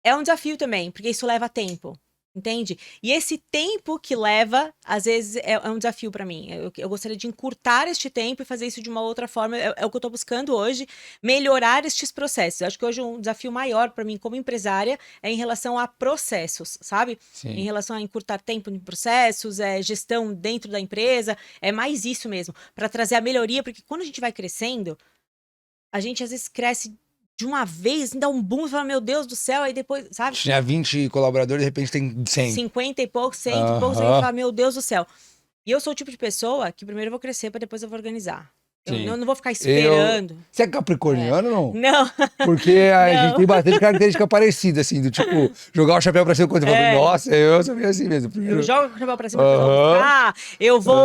Speaker 2: é um desafio também, porque isso leva tempo. Entende? E esse tempo que leva, às vezes, é um desafio para mim. Eu gostaria de encurtar este tempo e fazer isso de uma outra forma. É o que eu estou buscando hoje, melhorar estes processos. Eu acho que hoje um desafio maior para mim como empresária é em relação a processos, sabe?
Speaker 1: Sim.
Speaker 2: Em relação a encurtar tempo em processos, gestão dentro da empresa. É mais isso mesmo, para trazer a melhoria, porque quando a gente vai crescendo, a gente às vezes cresce de uma vez, dá um boom e fala, meu Deus do céu, aí depois, sabe?
Speaker 1: Tinha 20 colaboradores, de repente tem 100.
Speaker 2: 50 e poucos, 100 e poucos, aí fala, meu Deus do céu. E eu sou o tipo de pessoa que primeiro eu vou crescer, para depois eu vou organizar. Eu não vou ficar esperando.
Speaker 1: Você é capricorniano ou não?
Speaker 2: Não.
Speaker 1: Porque a gente tem bastante característica parecida, assim, do tipo, jogar o chapéu pra cima quando você fala, nossa, eu sou meio assim mesmo.
Speaker 2: Eu jogo o chapéu pra cima, eu vou,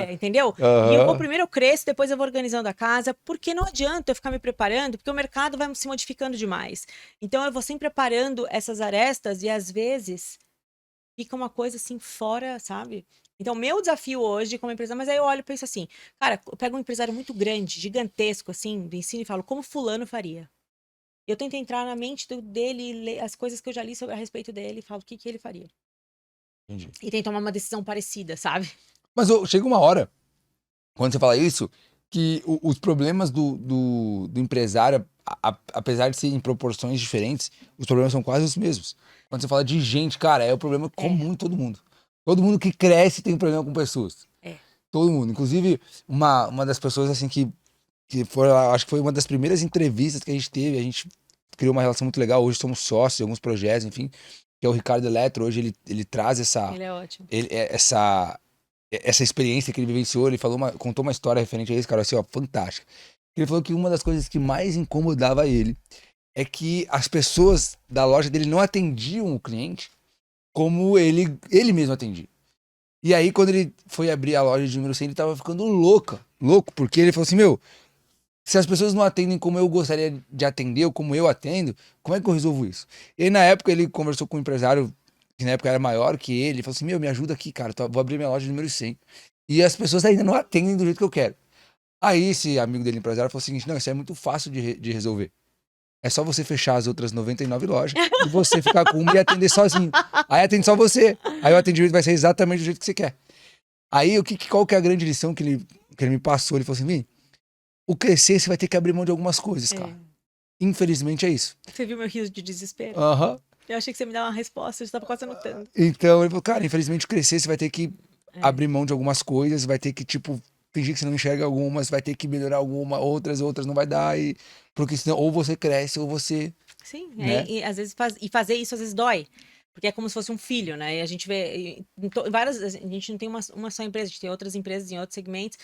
Speaker 2: entendeu? E eu vou primeiro, eu cresço, depois eu vou organizando a casa, porque não adianta eu ficar me preparando, porque o mercado vai se modificando demais. Então eu vou sempre preparando essas arestas e às vezes fica uma coisa assim fora, sabe? Então, meu desafio hoje como empresário, mas aí eu olho e penso assim, cara, eu pego um empresário muito grande, gigantesco, assim, do ensino e falo, como fulano faria? Eu tento entrar na mente dele, ler as coisas que eu já li a respeito dele e falo o que ele faria.
Speaker 1: Entendi.
Speaker 2: E tento tomar uma decisão parecida, sabe?
Speaker 1: Mas chega uma hora, quando você fala isso, que os problemas do empresário, apesar de serem em proporções diferentes, os problemas são quase os mesmos. Quando você fala de gente, cara, é o problema comum de todo mundo. Todo mundo que cresce tem problema com pessoas. Todo mundo. Inclusive, uma das pessoas, assim, que foi, acho que foi uma das primeiras entrevistas que a gente teve, a gente criou uma relação muito legal, hoje somos sócios de alguns projetos, enfim, que é o Ricardo Eletro. Hoje ele traz essa...
Speaker 2: Ele é ótimo.
Speaker 1: Essa experiência que ele vivenciou, ele contou uma história referente a isso, cara, assim, ó, fantástica. Ele falou que uma das coisas que mais incomodava ele é que as pessoas da loja dele não atendiam o cliente como ele mesmo atendia. E aí, quando ele foi abrir a loja de número 100, ele tava ficando louco, porque ele falou assim, meu, se as pessoas não atendem como eu gostaria de atender, ou como eu atendo, como é que eu resolvo isso? E aí, na época, ele conversou com um empresário, que na época era maior que ele falou assim, meu, me ajuda aqui, cara, vou abrir minha loja de número 100. E as pessoas ainda não atendem do jeito que eu quero. Aí, esse amigo dele, empresário, falou o seguinte, não, isso é muito fácil de resolver. É só você fechar as outras 99 lojas e você ficar com uma e atender sozinho. Aí atende só você. Aí o atendimento vai ser exatamente do jeito que você quer. Aí, qual que é a grande lição que ele me passou? Ele falou assim, Vini, o crescer você vai ter que abrir mão de algumas coisas, cara. Infelizmente é isso.
Speaker 2: Você viu meu riso de desespero?
Speaker 1: Aham.
Speaker 2: Eu achei que você me dava uma resposta, eu estava quase anotando.
Speaker 1: Então, ele falou, cara, infelizmente o crescer você vai ter que abrir mão de algumas coisas, vai ter que, tipo, fingir que você não enxerga algumas, vai ter que melhorar outras não vai dar, porque senão ou você cresce ou você...
Speaker 2: Sim,
Speaker 1: né?
Speaker 2: e às vezes fazer isso às vezes dói. Porque é como se fosse um filho, né? E a gente vê várias. A gente não tem uma só empresa, a gente tem outras empresas em outros segmentos.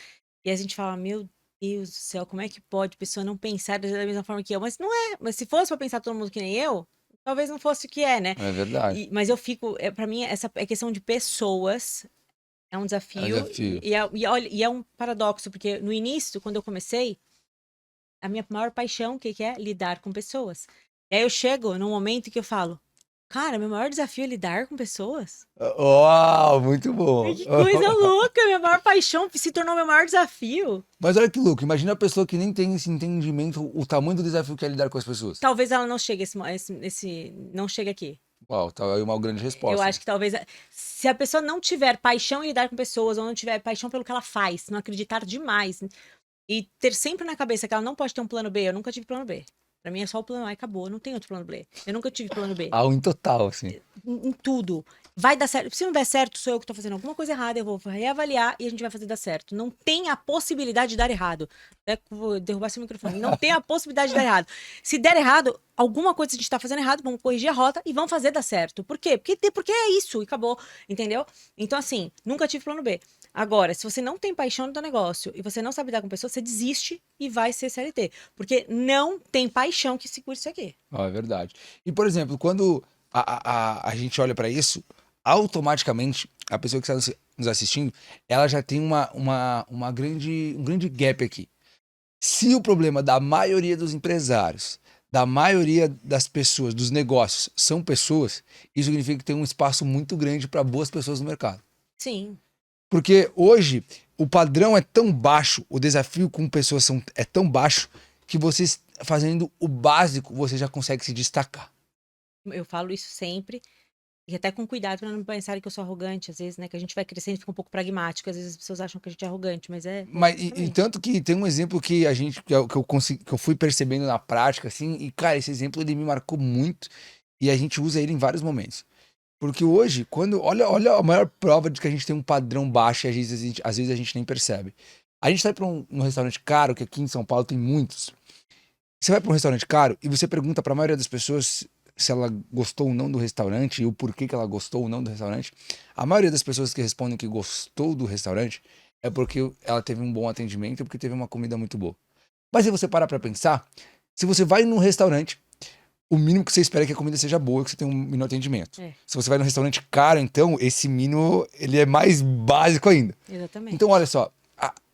Speaker 2: E a gente fala, meu Deus do céu, como é que pode a pessoa não pensar da mesma forma que eu? Mas não é. Mas se fosse pra pensar todo mundo que nem eu, talvez não fosse o que é, né?
Speaker 1: É verdade.
Speaker 2: Mas eu fico. Pra mim, essa é questão de pessoas. É um desafio.
Speaker 1: É um desafio.
Speaker 2: E é um paradoxo, porque no início, quando eu comecei, a minha maior paixão, o que é? Lidar com pessoas. E aí eu chego num momento que eu falo, cara, meu maior desafio é lidar com pessoas?
Speaker 1: Uau, muito bom.
Speaker 2: Que coisa louca! Minha maior paixão se tornou meu maior desafio.
Speaker 1: Mas olha que louco, imagina a pessoa que nem tem esse entendimento, o tamanho do desafio que é lidar com as pessoas.
Speaker 2: Talvez ela não chegue não chegue aqui.
Speaker 1: Uau, tá aí uma grande resposta.
Speaker 2: Eu acho que talvez, se a pessoa não tiver paixão em lidar com pessoas, ou não tiver paixão pelo que ela faz, não acreditar demais, e ter sempre na cabeça que ela não pode ter um plano B, eu nunca tive plano B. Pra mim é só o plano A e acabou, não tem outro plano B. Eu nunca tive plano B.
Speaker 1: Em total, assim.
Speaker 2: Em tudo. Vai dar certo. Se não der certo, sou eu que tô fazendo alguma coisa errada, eu vou reavaliar e a gente vai fazer dar certo. Não tem a possibilidade de dar errado. Vou derrubar esse microfone. Não tem a possibilidade de dar errado. Se der errado, alguma coisa a gente tá fazendo errado, vamos corrigir a rota e vamos fazer dar certo. Por quê? Porque é isso e acabou. Entendeu? Então, assim, nunca tive plano B. Agora, se você não tem paixão no teu negócio e você não sabe lidar com pessoas, você desiste e vai ser CLT. Porque não tem paixão que segure isso aqui.
Speaker 1: É verdade. E, por exemplo, quando a gente olha para isso, automaticamente, a pessoa que está nos assistindo, ela já tem um grande gap aqui. Se o problema da maioria dos empresários, da maioria das pessoas, dos negócios, são pessoas, isso significa que tem um espaço muito grande para boas pessoas no mercado.
Speaker 2: Sim.
Speaker 1: Porque hoje o padrão é tão baixo, o desafio com pessoas é tão baixo, que vocês fazendo o básico, você já consegue se destacar.
Speaker 2: Eu falo isso sempre. E até com cuidado para não pensarem que eu sou arrogante, às vezes, né? Que a gente vai crescendo e fica um pouco pragmático. Às vezes as pessoas acham que a gente é arrogante, mas é.
Speaker 1: Mas, e tanto que tem um exemplo que eu fui percebendo na prática, assim, e, cara, esse exemplo ele me marcou muito e a gente usa ele em vários momentos. Porque hoje, olha a maior prova de que a gente tem um padrão baixo e às vezes a gente nem percebe. A gente vai para um restaurante caro, que aqui em São Paulo tem muitos. Você vai para um restaurante caro e você pergunta para a maioria das pessoas se ela gostou ou não do restaurante e o porquê que ela gostou ou não do restaurante. A maioria das pessoas que respondem que gostou do restaurante é porque ela teve um bom atendimento ou porque teve uma comida muito boa. Mas se você parar para pensar, se você vai num restaurante, o mínimo que você espera é que a comida seja boa, que você tenha um mínimo atendimento. Se você vai num restaurante caro, então, esse mínimo ele é mais básico ainda.
Speaker 2: Exatamente.
Speaker 1: Então, olha só,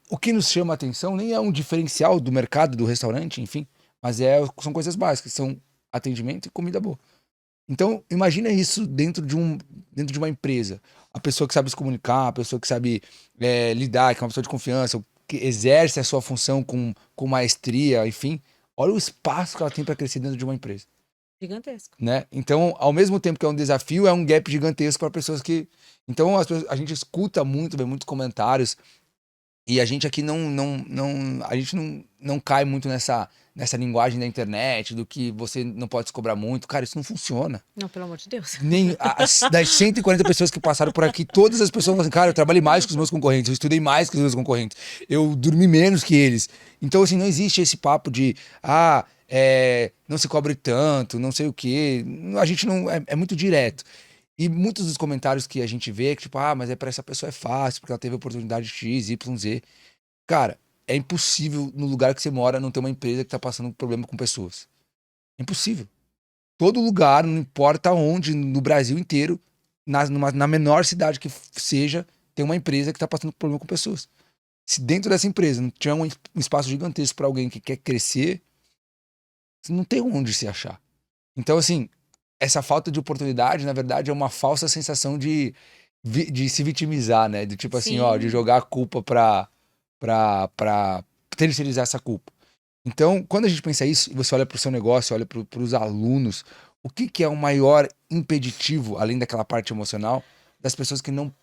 Speaker 1: o que nos chama a atenção nem é um diferencial do mercado, do restaurante, enfim, mas são coisas básicas, são atendimento e comida boa. Então, imagina isso dentro de uma empresa. A pessoa que sabe se comunicar, a pessoa que sabe lidar, que é uma pessoa de confiança, que exerce a sua função com maestria, enfim. Olha o espaço que ela tem para crescer dentro de uma empresa.
Speaker 2: Gigantesco.
Speaker 1: Né? Então, ao mesmo tempo que é um desafio, é um gap gigantesco para pessoas que... Então, a gente escuta muito, vê muitos comentários, e a gente aqui a gente não cai muito nessa linguagem da internet, do que você não pode se cobrar muito. Cara, isso não funciona.
Speaker 2: Não, pelo amor de Deus.
Speaker 1: Nem das 140 pessoas que passaram por aqui, todas as pessoas falam assim, cara, eu trabalhei mais que os meus concorrentes, eu estudei mais que os meus concorrentes, eu dormi menos que eles. Então, assim, não existe esse papo de, não se cobre tanto, não sei o quê. A gente não... É muito direto. E muitos dos comentários que a gente vê, que tipo, mas pra essa pessoa é fácil, porque ela teve oportunidade X, Y, Z. Cara, é impossível no lugar que você mora não ter uma empresa que tá passando problema com pessoas. É impossível. Todo lugar, não importa onde, no Brasil inteiro, na menor cidade que seja, tem uma empresa que está passando por problema com pessoas. Se dentro dessa empresa não tiver um espaço gigantesco para alguém que quer crescer, você não tem onde se achar. Então, assim, essa falta de oportunidade, na verdade, é uma falsa sensação de se vitimizar, né? De tipo assim, ó, de jogar a culpa pra terceirizar essa culpa. Então, quando a gente pensa isso, e você olha pro seu negócio, olha pros alunos, o que é o maior impeditivo, além daquela parte emocional, das pessoas que não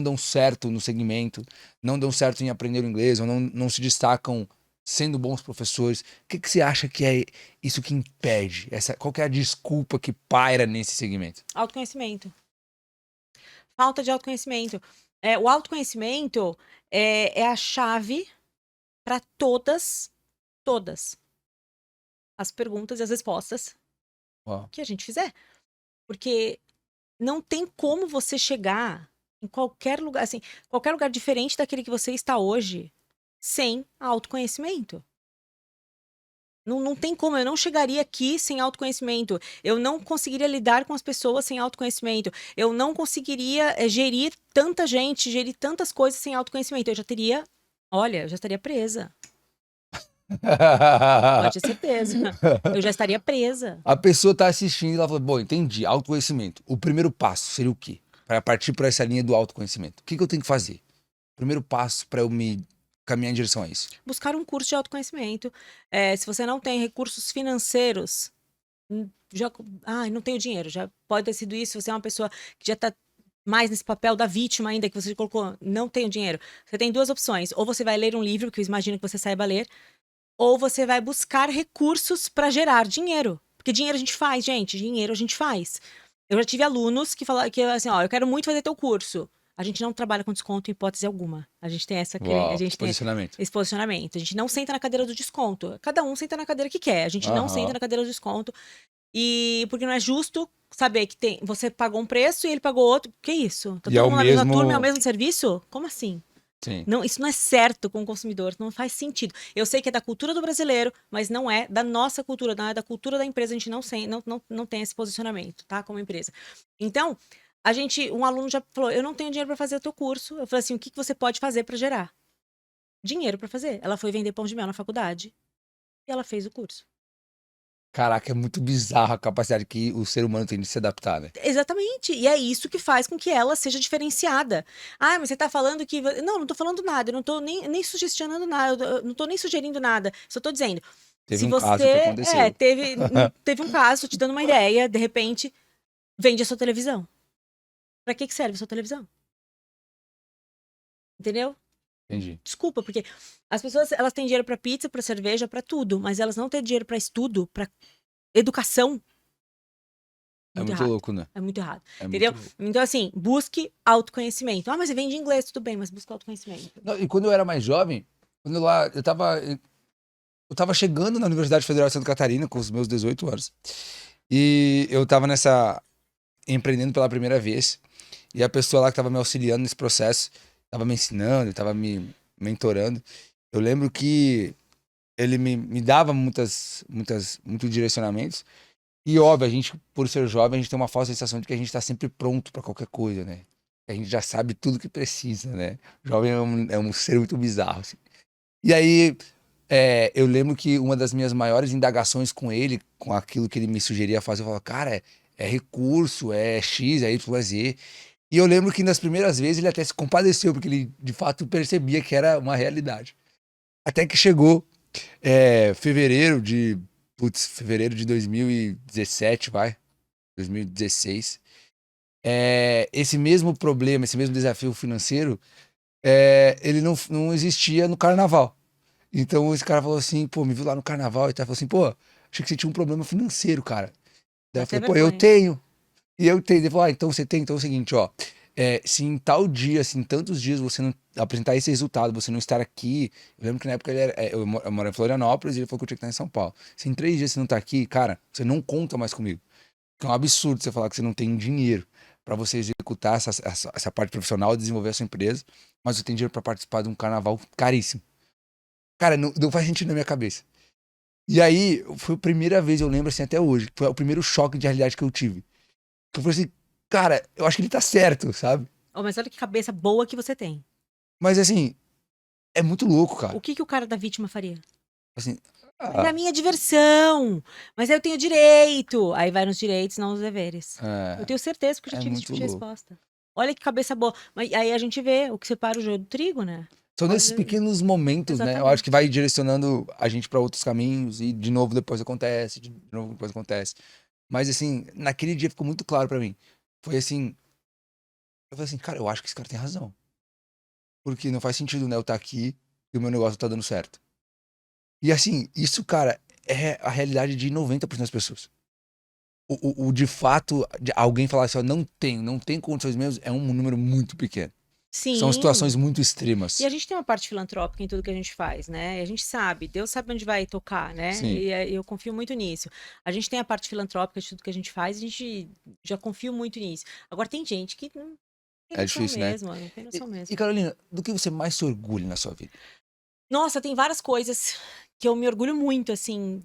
Speaker 1: dão certo no segmento, não dão certo em aprender o inglês, ou não se destacam sendo bons professores? O que você acha que é isso que impede? Qual que é a desculpa que paira nesse segmento?
Speaker 2: Autoconhecimento. Falta de autoconhecimento. O autoconhecimento é a chave para todas as perguntas e as respostas que a gente fizer. Porque não tem como você chegar em qualquer lugar, assim, qualquer lugar diferente daquele que você está hoje, sem autoconhecimento. Não tem como, eu não chegaria aqui sem autoconhecimento. Eu não conseguiria lidar com as pessoas sem autoconhecimento. Eu não conseguiria gerir tanta gente, gerir tantas coisas sem autoconhecimento. Eu já estaria presa. Pode ter certeza. Eu já estaria presa.
Speaker 1: A pessoa tá assistindo e ela fala, bom, entendi, autoconhecimento. O primeiro passo seria o quê? Para partir por essa linha do autoconhecimento. O que eu tenho que fazer? O primeiro passo para eu me caminhar em direção a isso.
Speaker 2: Buscar um curso de autoconhecimento. Se você não tem recursos financeiros, não tenho dinheiro. Já pode ter sido isso. Se você é uma pessoa que já está mais nesse papel da vítima ainda, que você colocou, não tenho dinheiro. Você tem duas opções. Ou você vai ler um livro, que eu imagino que você saiba ler, ou você vai buscar recursos para gerar dinheiro. Porque dinheiro a gente faz, gente. Dinheiro a gente faz. Eu já tive alunos que falaram que assim, ó, eu quero muito fazer teu curso. A gente não trabalha com desconto em hipótese alguma. A gente tem esse posicionamento. A gente não senta na cadeira do desconto. Cada um senta na cadeira que quer. A gente não senta na cadeira do desconto. E porque não é justo saber que você pagou um preço e ele pagou outro. Que isso? Tá todo mundo na mesma turma, é o mesmo serviço? Como assim?
Speaker 1: Sim.
Speaker 2: Não, isso não é certo com o consumidor, não faz sentido. Eu sei que é da cultura do brasileiro, mas não é da nossa cultura, não é da cultura da empresa, a gente não tem esse posicionamento, tá? Como empresa. Então, um aluno já falou, eu não tenho dinheiro para fazer o teu curso. Eu falei assim, o que você pode fazer para gerar? Dinheiro para fazer. Ela foi vender pão de mel na faculdade e ela fez o curso.
Speaker 1: Caraca, é muito bizarro a capacidade que o ser humano tem de se adaptar, né?
Speaker 2: Exatamente. E é isso que faz com que ela seja diferenciada. Ah, mas você tá falando que... Não tô falando nada. Eu não tô nem sugestionando nada. Eu não tô nem sugerindo nada. Só tô dizendo.
Speaker 1: Teve um caso que aconteceu.
Speaker 2: Teve um caso, tô te dando uma ideia. De repente, vende a sua televisão. Pra que serve a sua televisão? Entendeu?
Speaker 1: Entendi.
Speaker 2: Desculpa, porque as pessoas, elas têm dinheiro pra pizza, pra cerveja, pra tudo. Mas elas não têm dinheiro pra estudo, pra educação.
Speaker 1: É muito louco, né?
Speaker 2: É muito errado. Entendeu? Então, assim, busque autoconhecimento. Ah, mas você vende inglês, tudo bem, mas busca autoconhecimento.
Speaker 1: Não, e quando eu era mais jovem, eu tava chegando na Universidade Federal de Santa Catarina com os meus 18 anos. E eu tava empreendendo pela primeira vez. E a pessoa lá que tava me auxiliando nesse processo, tava me ensinando, tava me mentorando. Eu lembro que ele me dava muitos direcionamentos. E óbvio, a gente, por ser jovem, a gente tem uma falsa sensação de que a gente tá sempre pronto pra qualquer coisa, né? A gente já sabe tudo que precisa, né? O jovem é um ser muito bizarro, assim. E aí, eu lembro que uma das minhas maiores indagações com ele, com aquilo que ele me sugeria fazer, eu falava, cara, é recurso, é X, é Y, é Z. E eu lembro que nas primeiras vezes ele até se compadeceu, porque ele de fato percebia que era uma realidade. Até que chegou fevereiro de 2017, 2016. Esse mesmo problema, esse mesmo desafio financeiro, ele não existia no carnaval. Então esse cara falou assim, pô, me viu lá no carnaval e tal, falou assim, pô, achei que você tinha um problema financeiro, cara. Daí eu falei, pô, eu tenho. E eu tenho. Ele falou, então você tem, então é o seguinte, ó. Se em tal dia, se em tantos dias você não apresentar esse resultado, você não estar aqui. Eu lembro que na época eu moro em Florianópolis e ele falou que eu tinha que estar em São Paulo. Se em 3 dias você não tá aqui, cara, você não conta mais comigo. Porque é um absurdo você falar que você não tem dinheiro para você executar essa parte profissional, desenvolver a sua empresa, mas você tem dinheiro para participar de um carnaval caríssimo. Cara, não faz sentido na minha cabeça. E aí, foi a primeira vez, eu lembro assim até hoje, foi o primeiro choque de realidade que eu tive. Eu falei assim, cara, eu acho que ele tá certo, sabe?
Speaker 2: Mas olha que cabeça boa que você tem.
Speaker 1: Mas assim, é muito louco, cara.
Speaker 2: O que o cara da vítima faria?
Speaker 1: Assim,
Speaker 2: Mas é a minha diversão. Mas eu tenho direito. Aí vai nos direitos, não nos deveres. Eu tenho certeza que eu já
Speaker 1: é
Speaker 2: tive esse
Speaker 1: muito
Speaker 2: tipo de
Speaker 1: louco.
Speaker 2: resposta. Olha que cabeça boa. Mas aí a gente vê o que separa o joio do trigo, né?
Speaker 1: São nesses pequenos momentos, né? Eu acho que vai direcionando a gente pra outros caminhos e de novo depois acontece, de novo depois acontece. Mas assim, naquele dia ficou muito claro pra mim. Foi assim, eu falei assim, cara, eu acho que esse cara tem razão. Porque não faz sentido, né, eu estar aqui e o meu negócio tá dando certo. E assim, isso, cara, é a realidade de 90% das pessoas. O de fato, de alguém falar assim, ó, não tem condições mesmo, é um número muito pequeno. São situações
Speaker 2: Sim.
Speaker 1: muito
Speaker 2: E
Speaker 1: extremas.
Speaker 2: a gente tem uma parte filantrópica em tudo que a gente faz, né? E a gente sabe, Deus sabe onde vai tocar, né?
Speaker 1: Sim.
Speaker 2: E eu confio muito nisso. A gente tem a parte filantrópica de tudo que a gente faz, a gente já confio muito nisso. Agora tem gente que não tem
Speaker 1: É
Speaker 2: noção
Speaker 1: difícil, né?
Speaker 2: mesmo, não tem noção
Speaker 1: E
Speaker 2: mesmo.
Speaker 1: Carolina, do que você mais se orgulha na sua vida?
Speaker 2: Nossa, tem várias coisas que eu me orgulho muito, assim,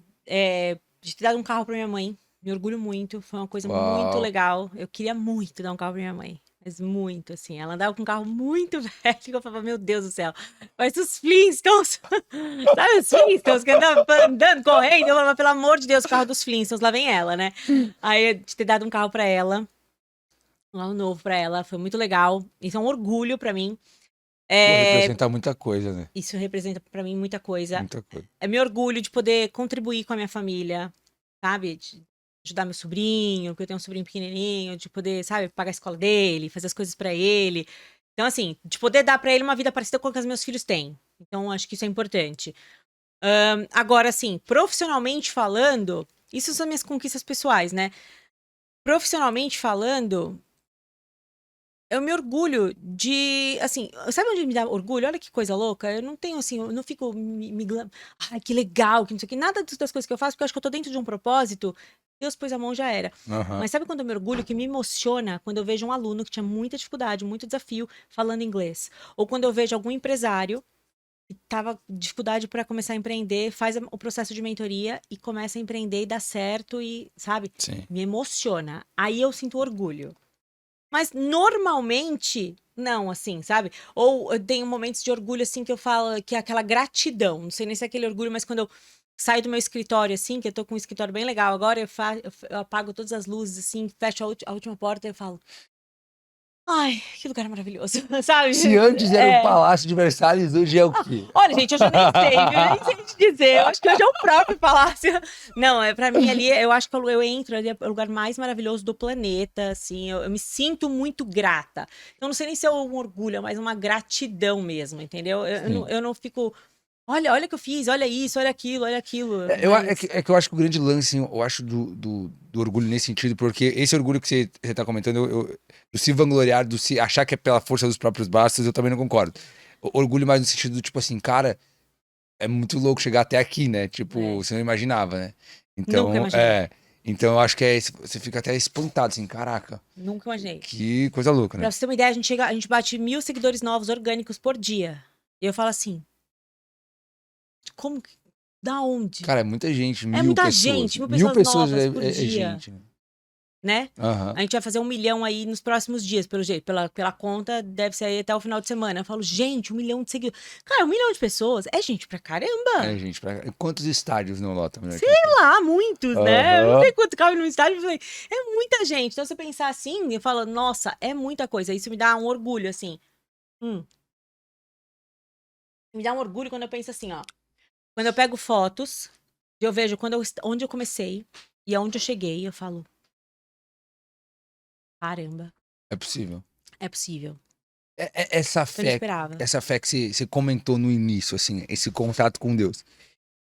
Speaker 2: de ter dado um carro pra minha mãe. Me orgulho muito, foi uma coisa muito
Speaker 1: Uau.
Speaker 2: legal. Eu queria muito dar um carro pra minha mãe. Mas muito, assim. Ela andava com um carro muito velho, que eu falava, meu Deus do céu. Parece os Flintstones. Sabe os Flintstones que andavam andando, correndo? Eu falava, pelo amor de Deus, o carro dos Flintstones, lá vem ela, né? Aí, de ter dado um carro pra ela, um carro novo pra ela, foi muito legal. Isso é um orgulho pra mim.
Speaker 1: Pô, representa muita coisa, né?
Speaker 2: Isso representa pra mim muita coisa.
Speaker 1: Muita coisa.
Speaker 2: É meu orgulho de poder contribuir com a minha família, sabe? De ajudar meu sobrinho, porque eu tenho um sobrinho pequenininho, de poder, sabe, pagar a escola dele, fazer as coisas pra ele. Então, assim, de poder dar pra ele uma vida parecida com a que os meus filhos têm. Então, acho que isso é importante. Agora, assim, profissionalmente falando, isso são minhas conquistas pessoais, né? Profissionalmente falando, eu me orgulho de, assim, sabe onde me dá orgulho? Olha que coisa louca. Eu não tenho, assim, eu não fico ai, que legal, que não sei o que. Nada das coisas que eu faço, porque eu acho que eu tô dentro de um propósito. Deus pôs a mão, já era.
Speaker 1: Aham.
Speaker 2: Mas sabe quando eu me orgulho? Que me emociona quando eu vejo um aluno que tinha muita dificuldade, muito desafio, falando inglês. Ou quando eu vejo algum empresário que tava com dificuldade para começar a empreender, faz o processo de mentoria e começa a empreender e dá certo e, sabe?
Speaker 1: Sim.
Speaker 2: Me emociona. Aí eu sinto orgulho. Mas normalmente, não, assim, sabe? Ou eu tenho momentos de orgulho, assim, que eu falo que é aquela gratidão. Não sei nem se é aquele orgulho, mas quando eu saio do meu escritório, assim, que eu tô com um escritório bem legal, agora eu apago todas as luzes, assim, fecho a última porta e eu falo. Ai, que lugar maravilhoso, sabe?
Speaker 1: Se antes era o Palácio de Versalhes, hoje é o quê?
Speaker 2: Olha, gente, eu já nem sei, viu? Nem sei te dizer. Eu acho que hoje é o próprio palácio. Não, pra mim ali, eu acho que eu entro ali, é o lugar mais maravilhoso do planeta, assim. Eu me sinto muito grata. Eu não sei nem se é um orgulho, é mais uma gratidão mesmo, entendeu? Eu não fico. Olha o que eu fiz, olha isso, olha aquilo, olha aquilo.
Speaker 1: É que eu acho que o grande lance, eu acho, do orgulho nesse sentido, porque esse orgulho que você tá comentando, do se vangloriar, do se achar que é pela força dos próprios braços, eu também não concordo. Orgulho mais no sentido do, tipo assim, cara, é muito louco chegar até aqui, né? Tipo, você não imaginava, né?
Speaker 2: Nunca
Speaker 1: Então,
Speaker 2: imaginei.
Speaker 1: Então eu acho que você fica até espantado, assim, caraca,
Speaker 2: Nunca imaginei.
Speaker 1: que coisa louca, né?
Speaker 2: Pra você ter uma ideia, a gente bate 1.000 seguidores novos orgânicos por dia. E eu falo assim, como que. Da onde?
Speaker 1: Cara, é muita gente,
Speaker 2: É
Speaker 1: 1.000
Speaker 2: muita
Speaker 1: pessoas.
Speaker 2: gente, 1.000
Speaker 1: 1.000
Speaker 2: pessoas
Speaker 1: pessoas
Speaker 2: novas por
Speaker 1: é
Speaker 2: dia,
Speaker 1: gente, né?
Speaker 2: né?
Speaker 1: Aham.
Speaker 2: A gente vai fazer 1 milhão aí nos próximos dias, pelo jeito. Pela conta, deve ser aí até o final de semana. Eu falo, gente, 1 milhão de seguidores. Cara, 1 milhão de pessoas é gente pra caramba.
Speaker 1: É gente, quantos estádios não lotam, né?
Speaker 2: Sei lá, muitos, né? Eu não
Speaker 1: Aham.
Speaker 2: sei quanto cabe no estádio. Eu falei, é muita gente. Então, se eu pensar assim, eu falo, nossa, é muita coisa. Isso me dá um orgulho, assim. Me dá um orgulho quando eu penso assim, ó. Quando eu pego fotos, eu vejo onde eu comecei e aonde eu cheguei, eu falo, caramba,
Speaker 1: É possível.
Speaker 2: é possível.
Speaker 1: Essa
Speaker 2: Eu não
Speaker 1: fé,
Speaker 2: esperava.
Speaker 1: essa fé que você comentou no início, assim, esse contato com Deus,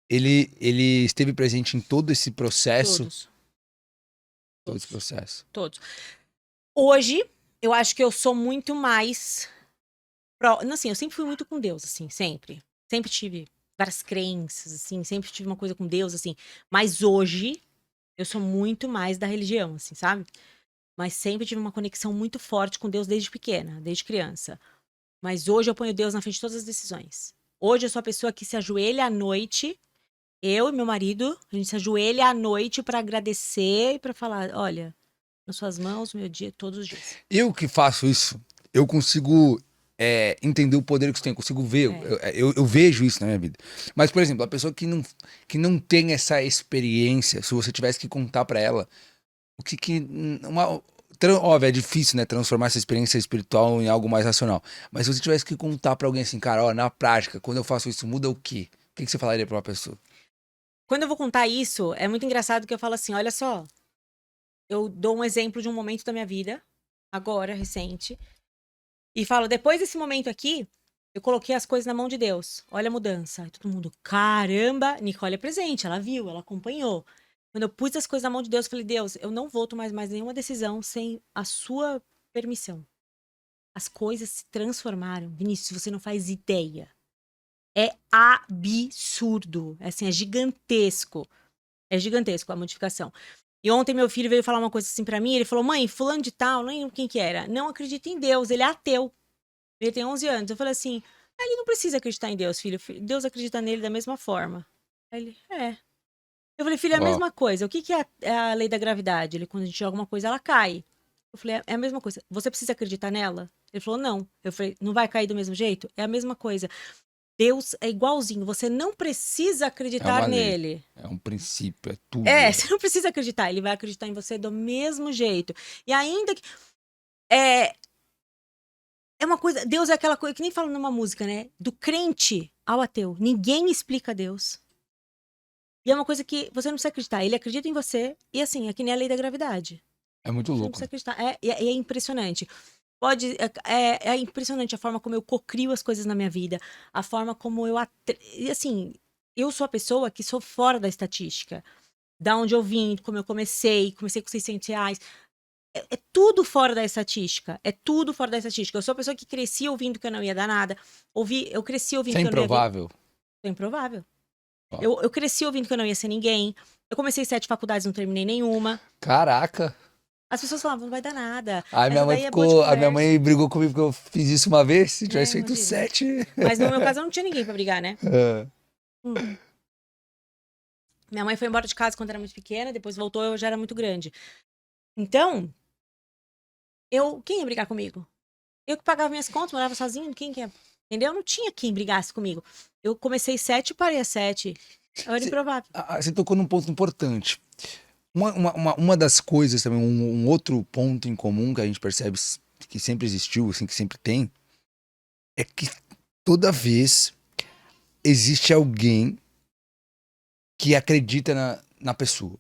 Speaker 1: ele esteve presente em todo esse processo?
Speaker 2: Todos.
Speaker 1: Todo esse processo.
Speaker 2: Todos. Hoje, eu acho que eu sou muito mais. Não, assim, eu sempre fui muito com Deus, assim, sempre. Sempre tive várias crenças, assim, sempre tive uma coisa com Deus, assim. Mas hoje, eu sou muito mais da religião, assim, sabe? Mas sempre tive uma conexão muito forte com Deus desde pequena, desde criança. Mas hoje eu ponho Deus na frente de todas as decisões. Hoje eu sou a pessoa que se ajoelha à noite. Eu e meu marido, a gente se ajoelha à noite pra agradecer e pra falar: olha, nas suas mãos, meu dia, todos os dias.
Speaker 1: Eu que faço isso, eu consigo entender o poder que isso tem, eu consigo ver, eu vejo isso na minha vida. Mas, por exemplo, a pessoa que não tem essa experiência, se você tivesse que contar pra ela, o que óbvio, é difícil, né, transformar essa experiência espiritual em algo mais racional. Mas se você tivesse que contar pra alguém assim, cara, ó, na prática, quando eu faço isso, muda o quê? O que você falaria pra uma pessoa?
Speaker 2: Quando eu vou contar isso, é muito engraçado que eu falo assim, olha só, eu dou um exemplo de um momento da minha vida, agora, recente, e falo, depois desse momento aqui, eu coloquei as coisas na mão de Deus. Olha a mudança. Aí todo mundo, caramba, Nicole é presente, ela viu, ela acompanhou. Quando eu pus as coisas na mão de Deus, eu falei, Deus, eu não vou tomar mais nenhuma decisão sem a sua permissão. As coisas se transformaram. Vinícius, você não faz ideia. É absurdo. Assim, é gigantesco. É gigantesco a modificação. E ontem meu filho veio falar uma coisa assim pra mim, ele falou, mãe, fulano de tal, não lembro quem que era, não acredita em Deus, ele é ateu. Ele tem 11 anos. Eu falei assim, ele não precisa acreditar em Deus, filho. Deus acredita nele da mesma forma. Aí ele, é. Eu falei, filho, é a
Speaker 1: Ó,
Speaker 2: mesma coisa. O que que é a lei da gravidade? Ele, quando a gente joga uma coisa, ela cai. Eu falei, é a mesma coisa. Você precisa acreditar nela? Ele falou, não. Eu falei, não vai cair do mesmo jeito? É a mesma coisa. Deus é igualzinho. Você não precisa
Speaker 1: é
Speaker 2: acreditar
Speaker 1: uma lei,
Speaker 2: nele.
Speaker 1: é um princípio, é tudo.
Speaker 2: Você não precisa acreditar. Ele vai acreditar em você do mesmo jeito. E ainda que... É uma coisa... Deus é aquela coisa que nem fala numa música, né? Do crente ao ateu. Ninguém explica Deus. E é uma coisa que você não precisa acreditar. Ele acredita em você. E assim, é que nem a lei da gravidade.
Speaker 1: É muito
Speaker 2: Você não
Speaker 1: louco.
Speaker 2: precisa acreditar. É impressionante. É impressionante a forma como eu cocrio as coisas na minha vida. A forma como eu... E assim, eu sou a pessoa que sou fora da estatística. Da onde eu vim, como eu comecei com R$ 600. É tudo fora da estatística. É tudo fora da estatística. Eu sou a pessoa que cresci ouvindo que eu não ia dar nada. Eu cresci ouvindo
Speaker 1: Isso é
Speaker 2: que eu não ia...
Speaker 1: improvável.
Speaker 2: É improvável.
Speaker 1: Ó.
Speaker 2: Eu cresci ouvindo que eu não ia ser ninguém. Eu comecei 7 faculdades, não terminei nenhuma.
Speaker 1: Caraca.
Speaker 2: As pessoas falavam, não vai dar nada.
Speaker 1: Aí minha
Speaker 2: Essa
Speaker 1: mãe
Speaker 2: daí é boa de
Speaker 1: ficou. A minha
Speaker 2: conversa.
Speaker 1: mãe brigou comigo porque eu fiz isso uma vez. Se tivesse feito
Speaker 2: Imagina.
Speaker 1: 7.
Speaker 2: Mas no meu caso, eu não tinha ninguém pra brigar, né?
Speaker 1: É.
Speaker 2: Minha mãe foi embora de casa quando era muito pequena, depois voltou, eu já era muito grande. Então, quem ia brigar comigo? Eu que pagava minhas contas, morava sozinho, quem que ia... Entendeu? Não tinha quem brigasse comigo. Eu comecei 7 e parei a 7. Eu era improvável.
Speaker 1: Você tocou num ponto importante. Uma das coisas também, um outro ponto em comum que a gente percebe que sempre existiu, assim, que sempre tem, é que toda vez existe alguém que acredita na pessoa.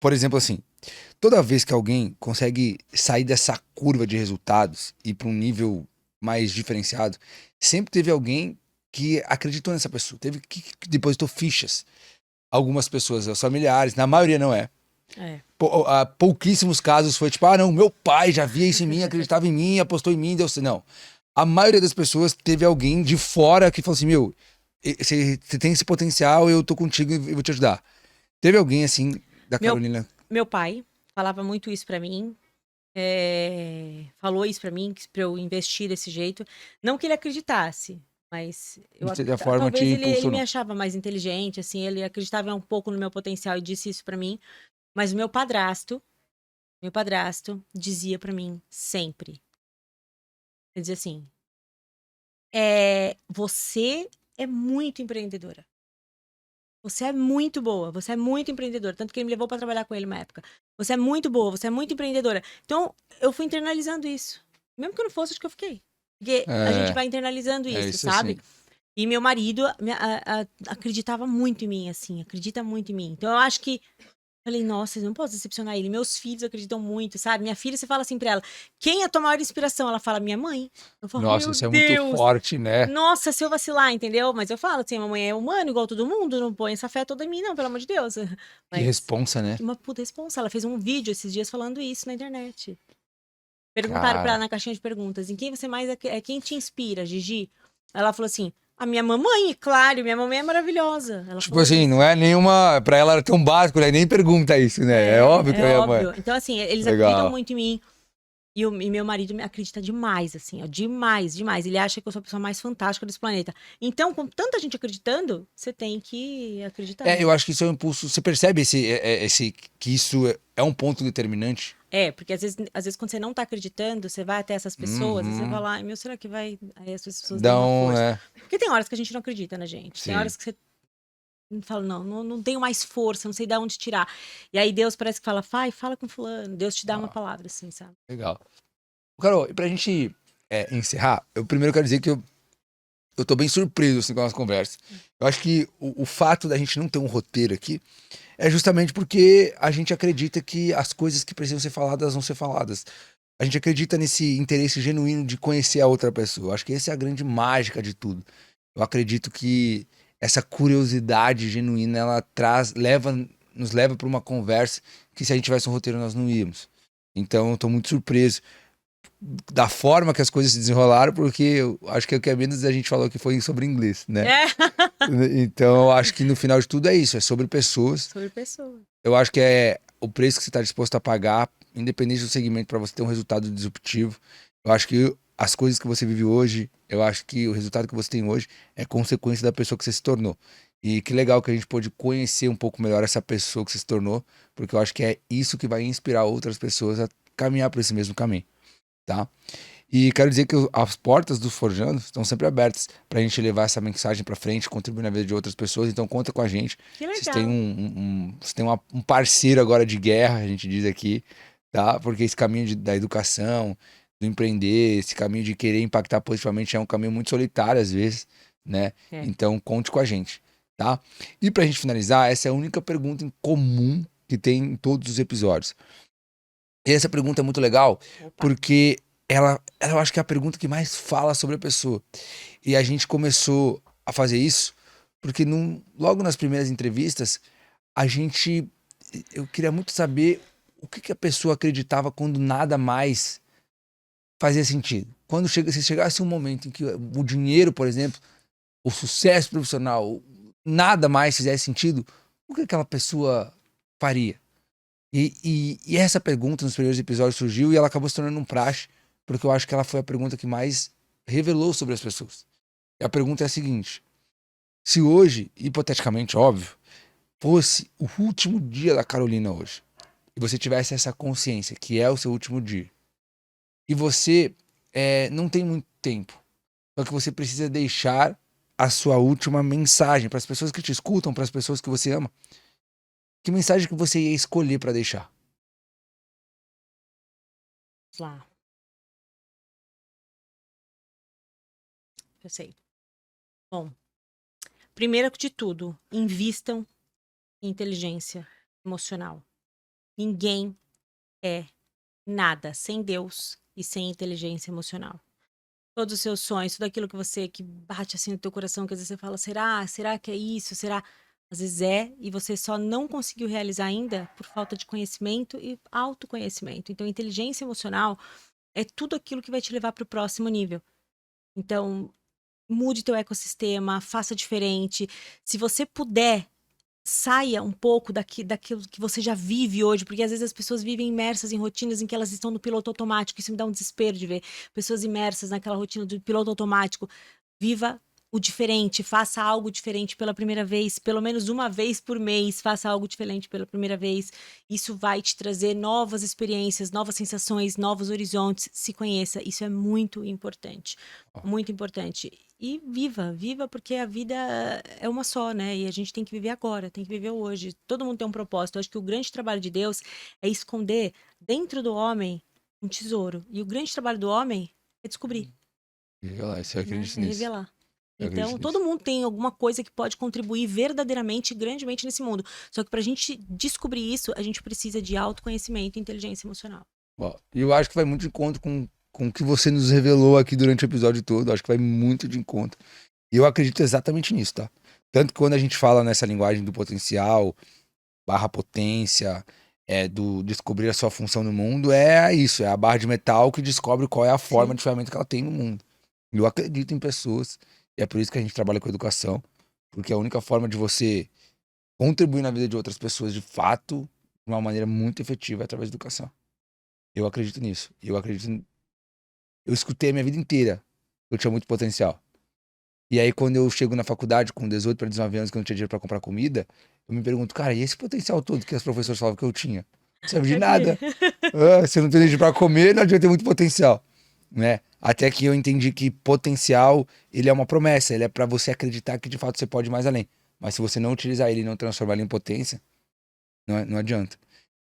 Speaker 1: Por exemplo, assim, toda vez que alguém consegue sair dessa curva de resultados e ir para um nível mais diferenciado, sempre teve alguém que acreditou nessa pessoa, teve que depositou fichas. Algumas pessoas, os familiares, na maioria não é. Pouquíssimos casos foi tipo, não, meu pai já via isso em mim, acreditava em mim, apostou em mim, deu certo. Não. A maioria das pessoas teve alguém de fora que falou assim, meu, você tem esse potencial, eu tô contigo e vou te ajudar. Teve alguém assim, da Carolina?
Speaker 2: Meu pai falava muito isso pra mim. Falou isso pra mim, pra eu investir desse jeito. Não que ele acreditasse, mas talvez ele me achava mais inteligente, assim, ele acreditava um pouco no meu potencial e disse isso pra mim. Mas o meu padrasto dizia pra mim sempre. Ele dizia assim, você é muito empreendedora. Você é muito boa, você é muito empreendedora. Tanto que ele me levou pra trabalhar com ele uma época. Você é muito boa, você é muito empreendedora. Então, eu fui internalizando isso. Mesmo que eu não fosse, acho que eu fiquei. Porque a gente vai internalizando isso, sabe? Assim. E meu marido acreditava muito em mim, assim. Acredita muito em mim. Então, eu acho que... Falei, nossa, eu não posso decepcionar ele. Meus filhos acreditam muito, sabe? Minha filha, você fala assim pra ela, quem é a tua maior inspiração? Ela fala, minha mãe. Eu falo,
Speaker 1: nossa, isso é muito forte, né?
Speaker 2: Nossa, se eu vacilar, entendeu? Mas eu falo assim, mamãe é humana, igual todo mundo, não põe essa fé toda em mim, não, pelo amor de Deus.
Speaker 1: Mas, que responsa, né?
Speaker 2: Uma puta responsa. Ela fez um vídeo esses dias falando isso na internet. Perguntaram pra ela na caixinha de perguntas, em quem você mais... quem te inspira, Gigi? Ela falou assim, a minha mamãe, claro, minha mamãe é maravilhosa. Ela
Speaker 1: tipo assim, isso. Não é nenhuma... Pra ela era tão básico, né? Nem pergunta isso, né? É óbvio que é a mãe.
Speaker 2: Então, assim, eles acreditam muito em mim. E meu marido me acredita demais, assim, ó, demais, demais. Ele acha que eu sou a pessoa mais fantástica desse planeta. Então, com tanta gente acreditando, você tem que acreditar,
Speaker 1: Eu
Speaker 2: né?
Speaker 1: acho que isso é um impulso. Você percebe que isso é um ponto determinante?
Speaker 2: Porque às vezes quando você não tá acreditando, você vai até essas pessoas e você
Speaker 1: Uhum.
Speaker 2: fala, ai, meu, será que vai? Aí as pessoas dão uma
Speaker 1: Então,
Speaker 2: força. Porque tem horas que a gente não acredita na gente. Tem
Speaker 1: sim.
Speaker 2: horas que você fala, não tenho mais força, não sei de onde tirar. E aí Deus parece que fala, vai, fala com fulano. Deus te dá uma
Speaker 1: Ah,
Speaker 2: palavra, assim, sabe?
Speaker 1: legal. Carol, e pra gente encerrar, eu primeiro quero dizer que eu tô bem surpreso assim, com a nossa conversa. Eu acho que o fato da gente não ter um roteiro aqui é justamente porque a gente acredita que as coisas que precisam ser faladas vão ser faladas. A gente acredita nesse interesse genuíno de conhecer a outra pessoa. Eu acho que essa é a grande mágica de tudo. Eu acredito que essa curiosidade genuína, ela nos leva para uma conversa que se a gente tivesse um roteiro nós não íamos. Então eu tô muito surpreso da forma que as coisas se desenrolaram, porque eu acho que o que é menos a gente falou que foi sobre inglês, né?
Speaker 2: É.
Speaker 1: Então eu acho que no final de tudo é isso, é sobre pessoas.
Speaker 2: Sobre pessoa.
Speaker 1: Eu acho que é o preço que você está disposto a pagar, independente do segmento, para você ter um resultado disruptivo. Eu acho que as coisas que você vive hoje, eu acho que o resultado que você tem hoje é consequência da pessoa que você se tornou. E que legal que a gente pôde conhecer um pouco melhor essa pessoa que você se tornou, porque eu acho que é isso que vai inspirar outras pessoas a caminhar por esse mesmo caminho, tá? E quero dizer que as portas do Forjando estão sempre abertas para a gente levar essa mensagem para frente, contribuir na vida de outras pessoas. Então conta com a gente.
Speaker 2: Que
Speaker 1: Vocês têm
Speaker 2: legal.
Speaker 1: vocês têm um parceiro agora de guerra, a gente diz aqui, tá? Porque esse caminho da educação, do empreender, esse caminho de querer impactar positivamente é um caminho muito solitário às vezes, né?
Speaker 2: É.
Speaker 1: Então conte com a gente, tá? E para a gente finalizar, essa é a única pergunta em comum que tem em todos os episódios. E essa pergunta é muito legal
Speaker 2: Opa.
Speaker 1: porque ela eu acho que é a pergunta que mais fala sobre a pessoa. E a gente começou a fazer isso porque logo nas primeiras entrevistas, a gente. Eu queria muito saber o que a pessoa acreditava quando nada mais fazia sentido. Quando se chegasse um momento em que o dinheiro, por exemplo, o sucesso profissional, nada mais fizesse sentido, o que aquela pessoa faria? E essa pergunta nos primeiros episódios surgiu e ela acabou se tornando um praxe, porque eu acho que ela foi a pergunta que mais revelou sobre as pessoas. E a pergunta é a seguinte: se hoje, hipoteticamente, óbvio, fosse o último dia da Carolina hoje, e você tivesse essa consciência que é o seu último dia, e você não tem muito tempo, só que você precisa deixar a sua última mensagem para as pessoas que te escutam, para as pessoas que você ama, que mensagem que você ia escolher para deixar?
Speaker 2: Vamos lá. Eu sei. Bom, primeiro de tudo, invistam em inteligência emocional. Ninguém é nada sem Deus e sem inteligência emocional. Todos os seus sonhos, tudo aquilo que bate assim no teu coração, que às vezes você fala, será? Será que é isso? Será? Às vezes e você só não conseguiu realizar ainda por falta de conhecimento e autoconhecimento. Então, inteligência emocional é tudo aquilo que vai te levar para o próximo nível. Então, mude teu ecossistema, faça diferente. Se você puder, saia um pouco daquilo que você já vive hoje, porque às vezes as pessoas vivem imersas em rotinas em que elas estão no piloto automático. Isso me dá um desespero de ver pessoas imersas naquela rotina do piloto automático. Viva o diferente, faça algo diferente pela primeira vez, pelo menos uma vez por mês, faça algo diferente pela primeira vez. Isso vai te trazer novas experiências, novas sensações, novos horizontes. Se conheça, isso é muito importante. Muito importante. E viva porque a vida é uma só, né? E a gente tem que viver agora, tem que viver hoje. Todo mundo tem um propósito. Eu acho que o grande trabalho de Deus é esconder dentro do homem um tesouro. E o grande trabalho do homem é descobrir,
Speaker 1: Revelar, eu
Speaker 2: né?
Speaker 1: acredito
Speaker 2: É
Speaker 1: nisso.
Speaker 2: revelar.
Speaker 1: Eu
Speaker 2: Então,
Speaker 1: acredito
Speaker 2: todo
Speaker 1: nisso.
Speaker 2: mundo tem alguma coisa que pode contribuir verdadeiramente, grandemente nesse mundo. Só que para a gente descobrir isso, a gente precisa de autoconhecimento e inteligência emocional.
Speaker 1: Ó, e eu acho que vai muito de encontro com o que você nos revelou aqui durante o episódio todo. Acho que vai muito de encontro. E eu acredito exatamente nisso, tá? Tanto que quando a gente fala nessa linguagem do potencial, barra potência, do descobrir a sua função no mundo, é isso, é a barra de metal que descobre qual é a forma
Speaker 2: Sim.
Speaker 1: de ferramenta que ela tem no mundo. E eu acredito em pessoas, e é por isso que a gente trabalha com educação, porque a única forma de você contribuir na vida de outras pessoas de fato, de uma maneira muito efetiva, é através da educação. Eu acredito nisso. Eu escutei a minha vida inteira que eu tinha muito potencial. E aí, quando eu chego na faculdade com 18 para 19 anos, que eu não tinha dinheiro para comprar comida, eu me pergunto, cara, e esse potencial todo que as professoras falavam que eu tinha? Não serve de nada. Você não tem dinheiro para comer, não adianta ter muito potencial, né? Até que eu entendi que potencial, ele é uma promessa, ele é para você acreditar que de fato você pode ir mais além. Mas se você não utilizar ele e não transformar ele em potência, não adianta.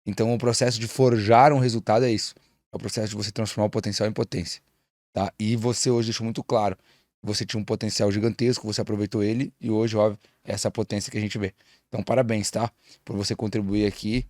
Speaker 1: Então, o processo de forjar um resultado é isso. É o processo de você transformar o potencial em potência, tá? E você hoje deixou muito claro. Você tinha um potencial gigantesco, você aproveitou ele e hoje, óbvio, é essa potência que a gente vê. Então, parabéns, tá? Por você contribuir aqui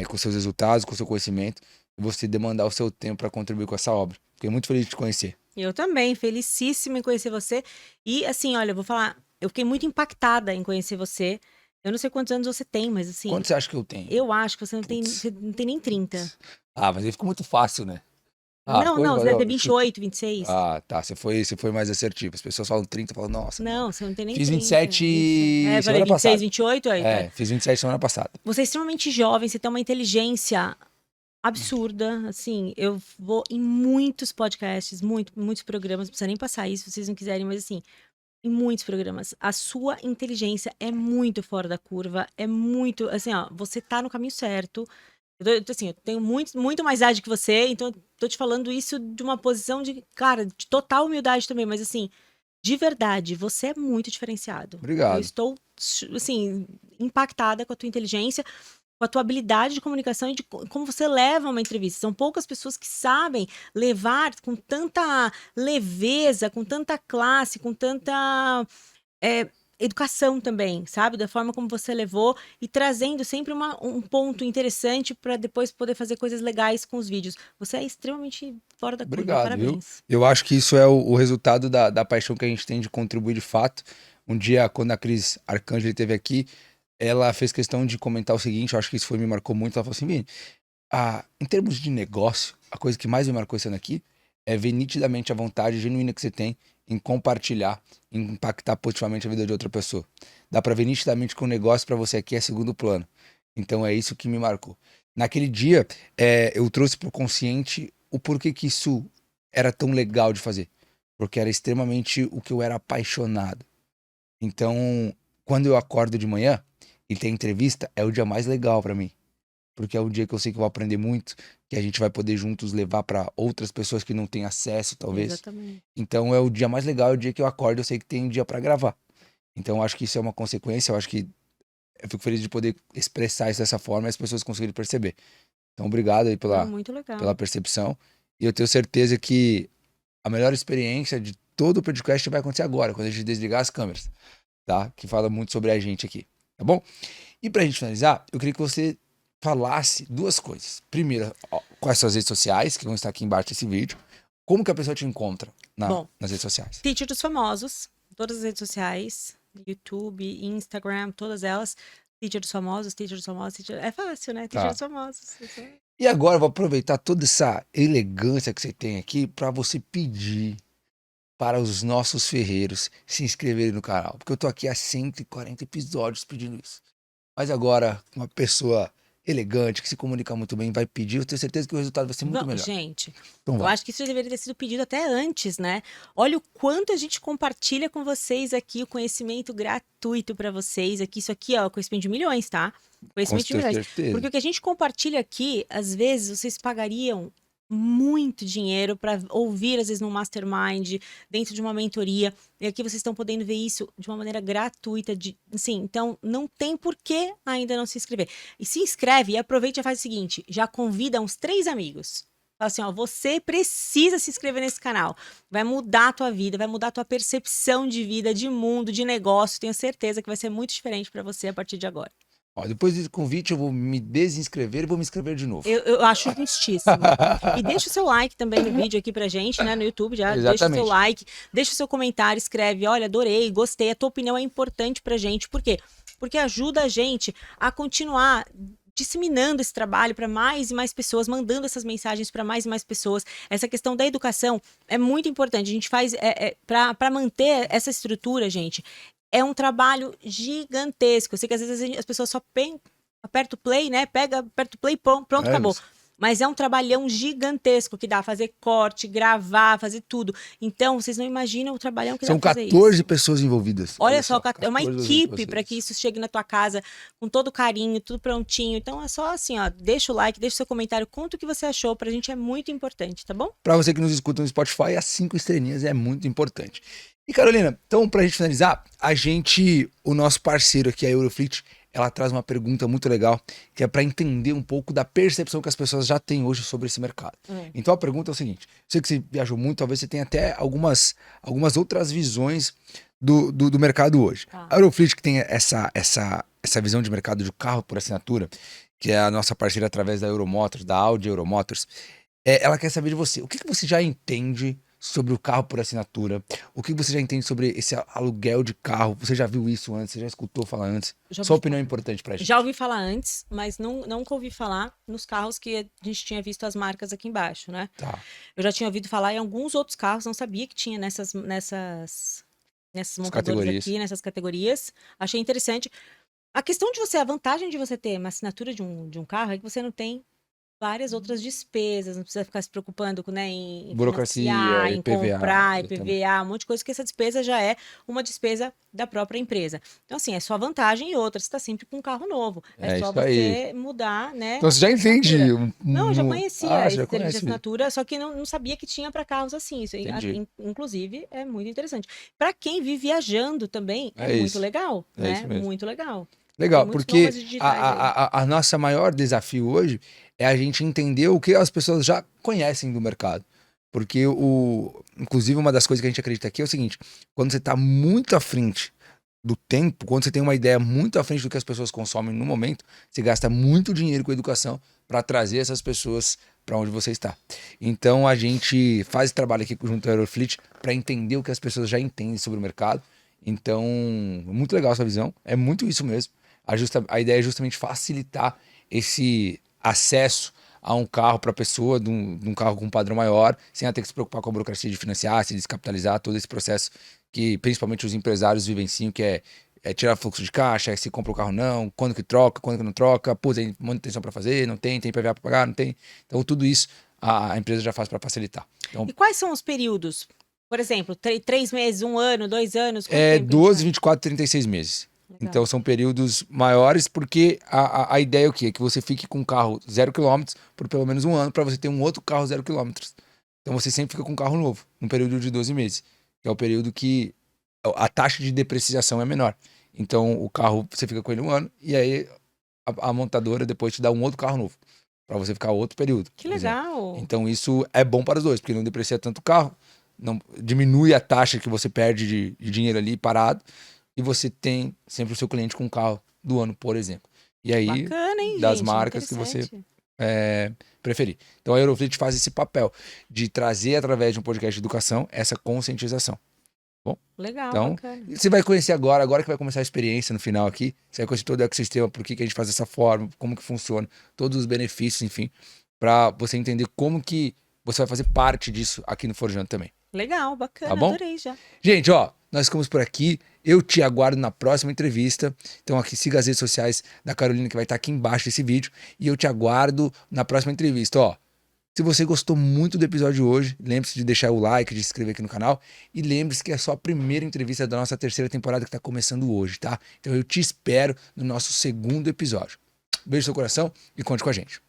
Speaker 1: com seus resultados, com seu conhecimento e você demandar o seu tempo para contribuir com essa obra. Fiquei muito feliz de te conhecer.
Speaker 2: Eu também, felicíssima em conhecer você. E assim, olha, eu vou falar, eu fiquei muito impactada em conhecer você. Eu não sei quantos anos você tem, mas assim,
Speaker 1: Quanto você acha que eu tenho?
Speaker 2: eu acho que você
Speaker 1: Putz.
Speaker 2: você não tem nem 30.
Speaker 1: Ah, mas aí ficou muito fácil, né?
Speaker 2: Não, você deve ter 28, 26.
Speaker 1: Ah, tá. Você foi mais assertivo. As pessoas falam 30, falam, nossa.
Speaker 2: Não, você não tem nem
Speaker 1: Fiz
Speaker 2: 30.
Speaker 1: 27
Speaker 2: falei
Speaker 1: semana
Speaker 2: 26,
Speaker 1: passada.
Speaker 2: 28, aí tá.
Speaker 1: Fiz 27 semana passada.
Speaker 2: Você é extremamente jovem, você tem uma inteligência absurda, assim, eu vou em muitos podcasts, muitos programas, não precisa nem passar isso se vocês não quiserem, mas assim, em muitos programas, a sua inteligência é muito fora da curva, é muito, assim, ó, você tá no caminho certo. Assim, eu tenho muito mais idade que você, então eu tô te falando isso de uma posição de, cara, de total humildade também, mas assim, de verdade, você é muito diferenciado. Eu
Speaker 1: Obrigado.
Speaker 2: estou, assim, impactada com a tua inteligência, com a tua habilidade de comunicação e de como você leva uma entrevista. São poucas pessoas que sabem levar com tanta leveza, com tanta classe, com tanta educação também, sabe? Da forma como você levou e trazendo sempre um ponto interessante para depois poder fazer coisas legais com os vídeos. Você é extremamente fora da curva.
Speaker 1: Obrigado,
Speaker 2: Parabéns.
Speaker 1: Viu? Eu acho que isso é o resultado da paixão que a gente tem de contribuir de fato. Um dia, quando a Cris Arcangeli esteve aqui, ela fez questão de comentar o seguinte, eu acho que isso me marcou muito. Ela falou assim, Vini, em termos de negócio, a coisa que mais me marcou esse ano aqui é ver nitidamente a vontade genuína que você tem em compartilhar, em impactar positivamente a vida de outra pessoa. Dá pra ver nitidamente que o negócio pra você aqui é segundo plano. Então é isso que me marcou. Naquele dia, eu trouxe pro consciente o porquê que isso era tão legal de fazer. Porque era extremamente o que eu era apaixonado. Então, quando eu acordo de manhã e tem entrevista, é o dia mais legal pra mim. Porque é um dia que eu sei que eu vou aprender muito, que a gente vai poder juntos levar pra outras pessoas que não têm acesso, talvez.
Speaker 2: Exatamente.
Speaker 1: Então é o dia mais legal, é o dia que eu acordo, eu sei que tem um dia pra gravar. Então eu acho que isso é uma consequência, eu acho que eu fico feliz de poder expressar isso dessa forma e as pessoas conseguirem perceber. Então obrigado aí
Speaker 2: Muito legal.
Speaker 1: pela percepção. E eu tenho certeza que a melhor experiência de todo o podcast vai acontecer agora, quando a gente desligar as câmeras, tá? Que fala muito sobre a gente aqui, tá bom? E pra gente finalizar, eu queria que você falasse duas coisas. Primeiro, quais são as redes sociais, que vão estar aqui embaixo desse vídeo. Como que a pessoa te encontra nas redes sociais?
Speaker 2: Teacher dos Famosos, todas as redes sociais, YouTube, Instagram, todas elas. Teacher dos Famosos, Teacher dos Famosos, Teacher... É fácil, né? Teacher dos Famosos.
Speaker 1: E agora eu vou aproveitar toda essa elegância que você tem aqui para você pedir para os nossos ferreiros se inscreverem no canal. Porque eu tô aqui há 140 episódios pedindo isso. Mas agora, uma pessoa elegante, que se comunica muito bem, vai pedir, eu tenho certeza que o resultado vai ser muito melhor.
Speaker 2: Gente,
Speaker 1: então,
Speaker 2: eu acho que isso deveria ter sido pedido até antes, né? Olha o quanto a gente compartilha com vocês aqui o conhecimento gratuito para vocês. Aqui, isso aqui, ó, conhecimento de milhões, tá? Conhecimento de milhões.
Speaker 1: Certeza.
Speaker 2: Porque o que a gente compartilha aqui, às vezes, vocês pagariam muito dinheiro para ouvir, às vezes, num mastermind, dentro de uma mentoria. E aqui vocês estão podendo ver isso de uma maneira gratuita. Assim, então, não tem por que ainda não se inscrever. E se inscreve e aproveita e faz o seguinte: já convida uns 3 amigos. Fala assim, ó, você precisa se inscrever nesse canal. Vai mudar a tua vida, vai mudar a tua percepção de vida, de mundo, de negócio. Tenho certeza que vai ser muito diferente para você a partir de agora.
Speaker 1: Ó, depois desse convite, eu vou me desinscrever e vou me inscrever de novo.
Speaker 2: Eu acho justíssimo. E deixa o seu like também no vídeo aqui pra gente, né? No YouTube já.
Speaker 1: Exatamente.
Speaker 2: Deixa o seu like, deixa o seu comentário, escreve. Olha, adorei, gostei. A tua opinião é importante pra gente. Por quê? Porque ajuda a gente a continuar disseminando esse trabalho para mais e mais pessoas, mandando essas mensagens para mais e mais pessoas. Essa questão da educação é muito importante. A gente faz para manter essa estrutura, gente. É um trabalho gigantesco. Eu sei que às vezes as pessoas só aperta o play, né? Aperta o play, pronto, acabou.
Speaker 1: Isso.
Speaker 2: Mas é um trabalhão gigantesco que dá fazer corte, gravar, fazer tudo. Então, vocês não imaginam o trabalhão que
Speaker 1: São
Speaker 2: dá fazer isso.
Speaker 1: 14 pessoas envolvidas.
Speaker 2: Olha só, é uma
Speaker 1: 14
Speaker 2: equipe para que isso chegue na tua casa com todo carinho, tudo prontinho. Então é só assim, ó, deixa o like, deixa o seu comentário, conta o que você achou, pra gente é muito importante, tá bom?
Speaker 1: Pra você que nos escuta no Spotify, as 5 estrelinhas é muito importante. E Carolina, então pra gente finalizar, o nosso parceiro aqui, a Eurofleet, ela traz uma pergunta muito legal, que é para entender um pouco da percepção que as pessoas já têm hoje sobre esse mercado. Então a pergunta é o seguinte, sei que você viajou muito, talvez você tenha até algumas outras visões do mercado hoje. A Eurofleet, que tem essa visão de mercado de carro por assinatura, que é a nossa parceira através da Euromotors, da Audi Euromotors, ela quer saber de você, o que você já entende sobre o carro por assinatura? O que você já entende sobre esse aluguel de carro? Você já viu isso antes? Você já escutou falar antes? Sua opinião é importante pra gente.
Speaker 2: Já ouvi falar antes, mas nunca ouvi falar nos carros que a gente tinha visto as marcas aqui embaixo, né?
Speaker 1: Tá.
Speaker 2: Eu já tinha ouvido falar em alguns outros carros, não sabia que tinha nessas montadoras aqui, nessas categorias. Achei interessante. A vantagem de você ter uma assinatura de um carro é que você não tem várias outras despesas, não precisa ficar se preocupando com, né, em
Speaker 1: burocracia,
Speaker 2: em
Speaker 1: IPVA,
Speaker 2: comprar, IPVA, um monte de coisa, que essa despesa já é uma despesa da própria empresa. Então, assim, é só vantagem e outra, você está sempre com um carro novo. É só você mudar, né?
Speaker 1: Então você já entende.
Speaker 2: Não, eu já conhecia esse serviço de
Speaker 1: isso.
Speaker 2: assinatura, só que não sabia que tinha para carros assim. Isso, inclusive, é muito interessante. Para quem vive viajando também, é muito legal, né? Muito legal.
Speaker 1: Legal, porque a nossa maior desafio hoje é a gente entender o que as pessoas já conhecem do mercado. Porque, inclusive, uma das coisas que a gente acredita aqui é o seguinte, quando você está muito à frente do tempo, quando você tem uma ideia muito à frente do que as pessoas consomem no momento, você gasta muito dinheiro com educação para trazer essas pessoas para onde você está. Então, a gente faz esse trabalho aqui junto à Eurofleet para entender o que as pessoas já entendem sobre o mercado. Então, muito legal essa visão, é muito isso mesmo. A ideia é justamente facilitar esse acesso a um carro para a pessoa, de um carro com um padrão maior, sem ela ter que se preocupar com a burocracia de financiar, se descapitalizar, todo esse processo que principalmente os empresários vivenciam, que é tirar fluxo de caixa, se compra o carro não, quando que troca, quando que não troca, pô, tem manutenção para fazer, não tem IPVA para pagar, não tem. Então tudo isso a empresa já faz para facilitar. Então,
Speaker 2: e quais são os períodos? Por exemplo, 3 meses, 1 ano, 2 anos?
Speaker 1: 12, 24, 36 meses. Legal. Então são períodos maiores, porque a ideia é o quê? É que você fique com um carro 0 km por pelo menos 1 ano, para você ter um outro carro 0 km. Então você sempre fica com um carro novo, num período de 12 meses, que é o período que a taxa de depreciação é menor. Então o carro, você fica com ele 1 ano, e aí a montadora depois te dá um outro carro novo, para você ficar outro período.
Speaker 2: Que legal!
Speaker 1: Então isso é bom para os dois, porque não deprecia tanto o carro, não diminui a taxa que você perde de dinheiro ali parado, e você tem sempre o seu cliente com um carro do ano, por exemplo. E aí,
Speaker 2: bacana, hein,
Speaker 1: das marcas que você preferir. Então a Eurofleet faz esse papel de trazer, através de um podcast de educação, essa conscientização. Bom,
Speaker 2: legal,
Speaker 1: então,
Speaker 2: bacana.
Speaker 1: Você vai conhecer agora que vai começar a experiência no final aqui, você vai conhecer todo o ecossistema, por que a gente faz dessa forma, como que funciona, todos os benefícios, enfim, para você entender como que você vai fazer parte disso aqui no Forjando também.
Speaker 2: Legal, bacana,
Speaker 1: tá bom?
Speaker 2: Adorei já.
Speaker 1: Gente, ó, nós ficamos por aqui. Eu te aguardo na próxima entrevista. Então aqui, siga as redes sociais da Carolina, que vai estar aqui embaixo desse vídeo. E eu te aguardo na próxima entrevista. Ó, se você gostou muito do episódio de hoje, lembre-se de deixar o like, de se inscrever aqui no canal. E lembre-se que é só a primeira entrevista da nossa 3ª temporada que está começando hoje, tá? Então eu te espero no nosso 2º episódio. Beijo no seu coração e conte com a gente.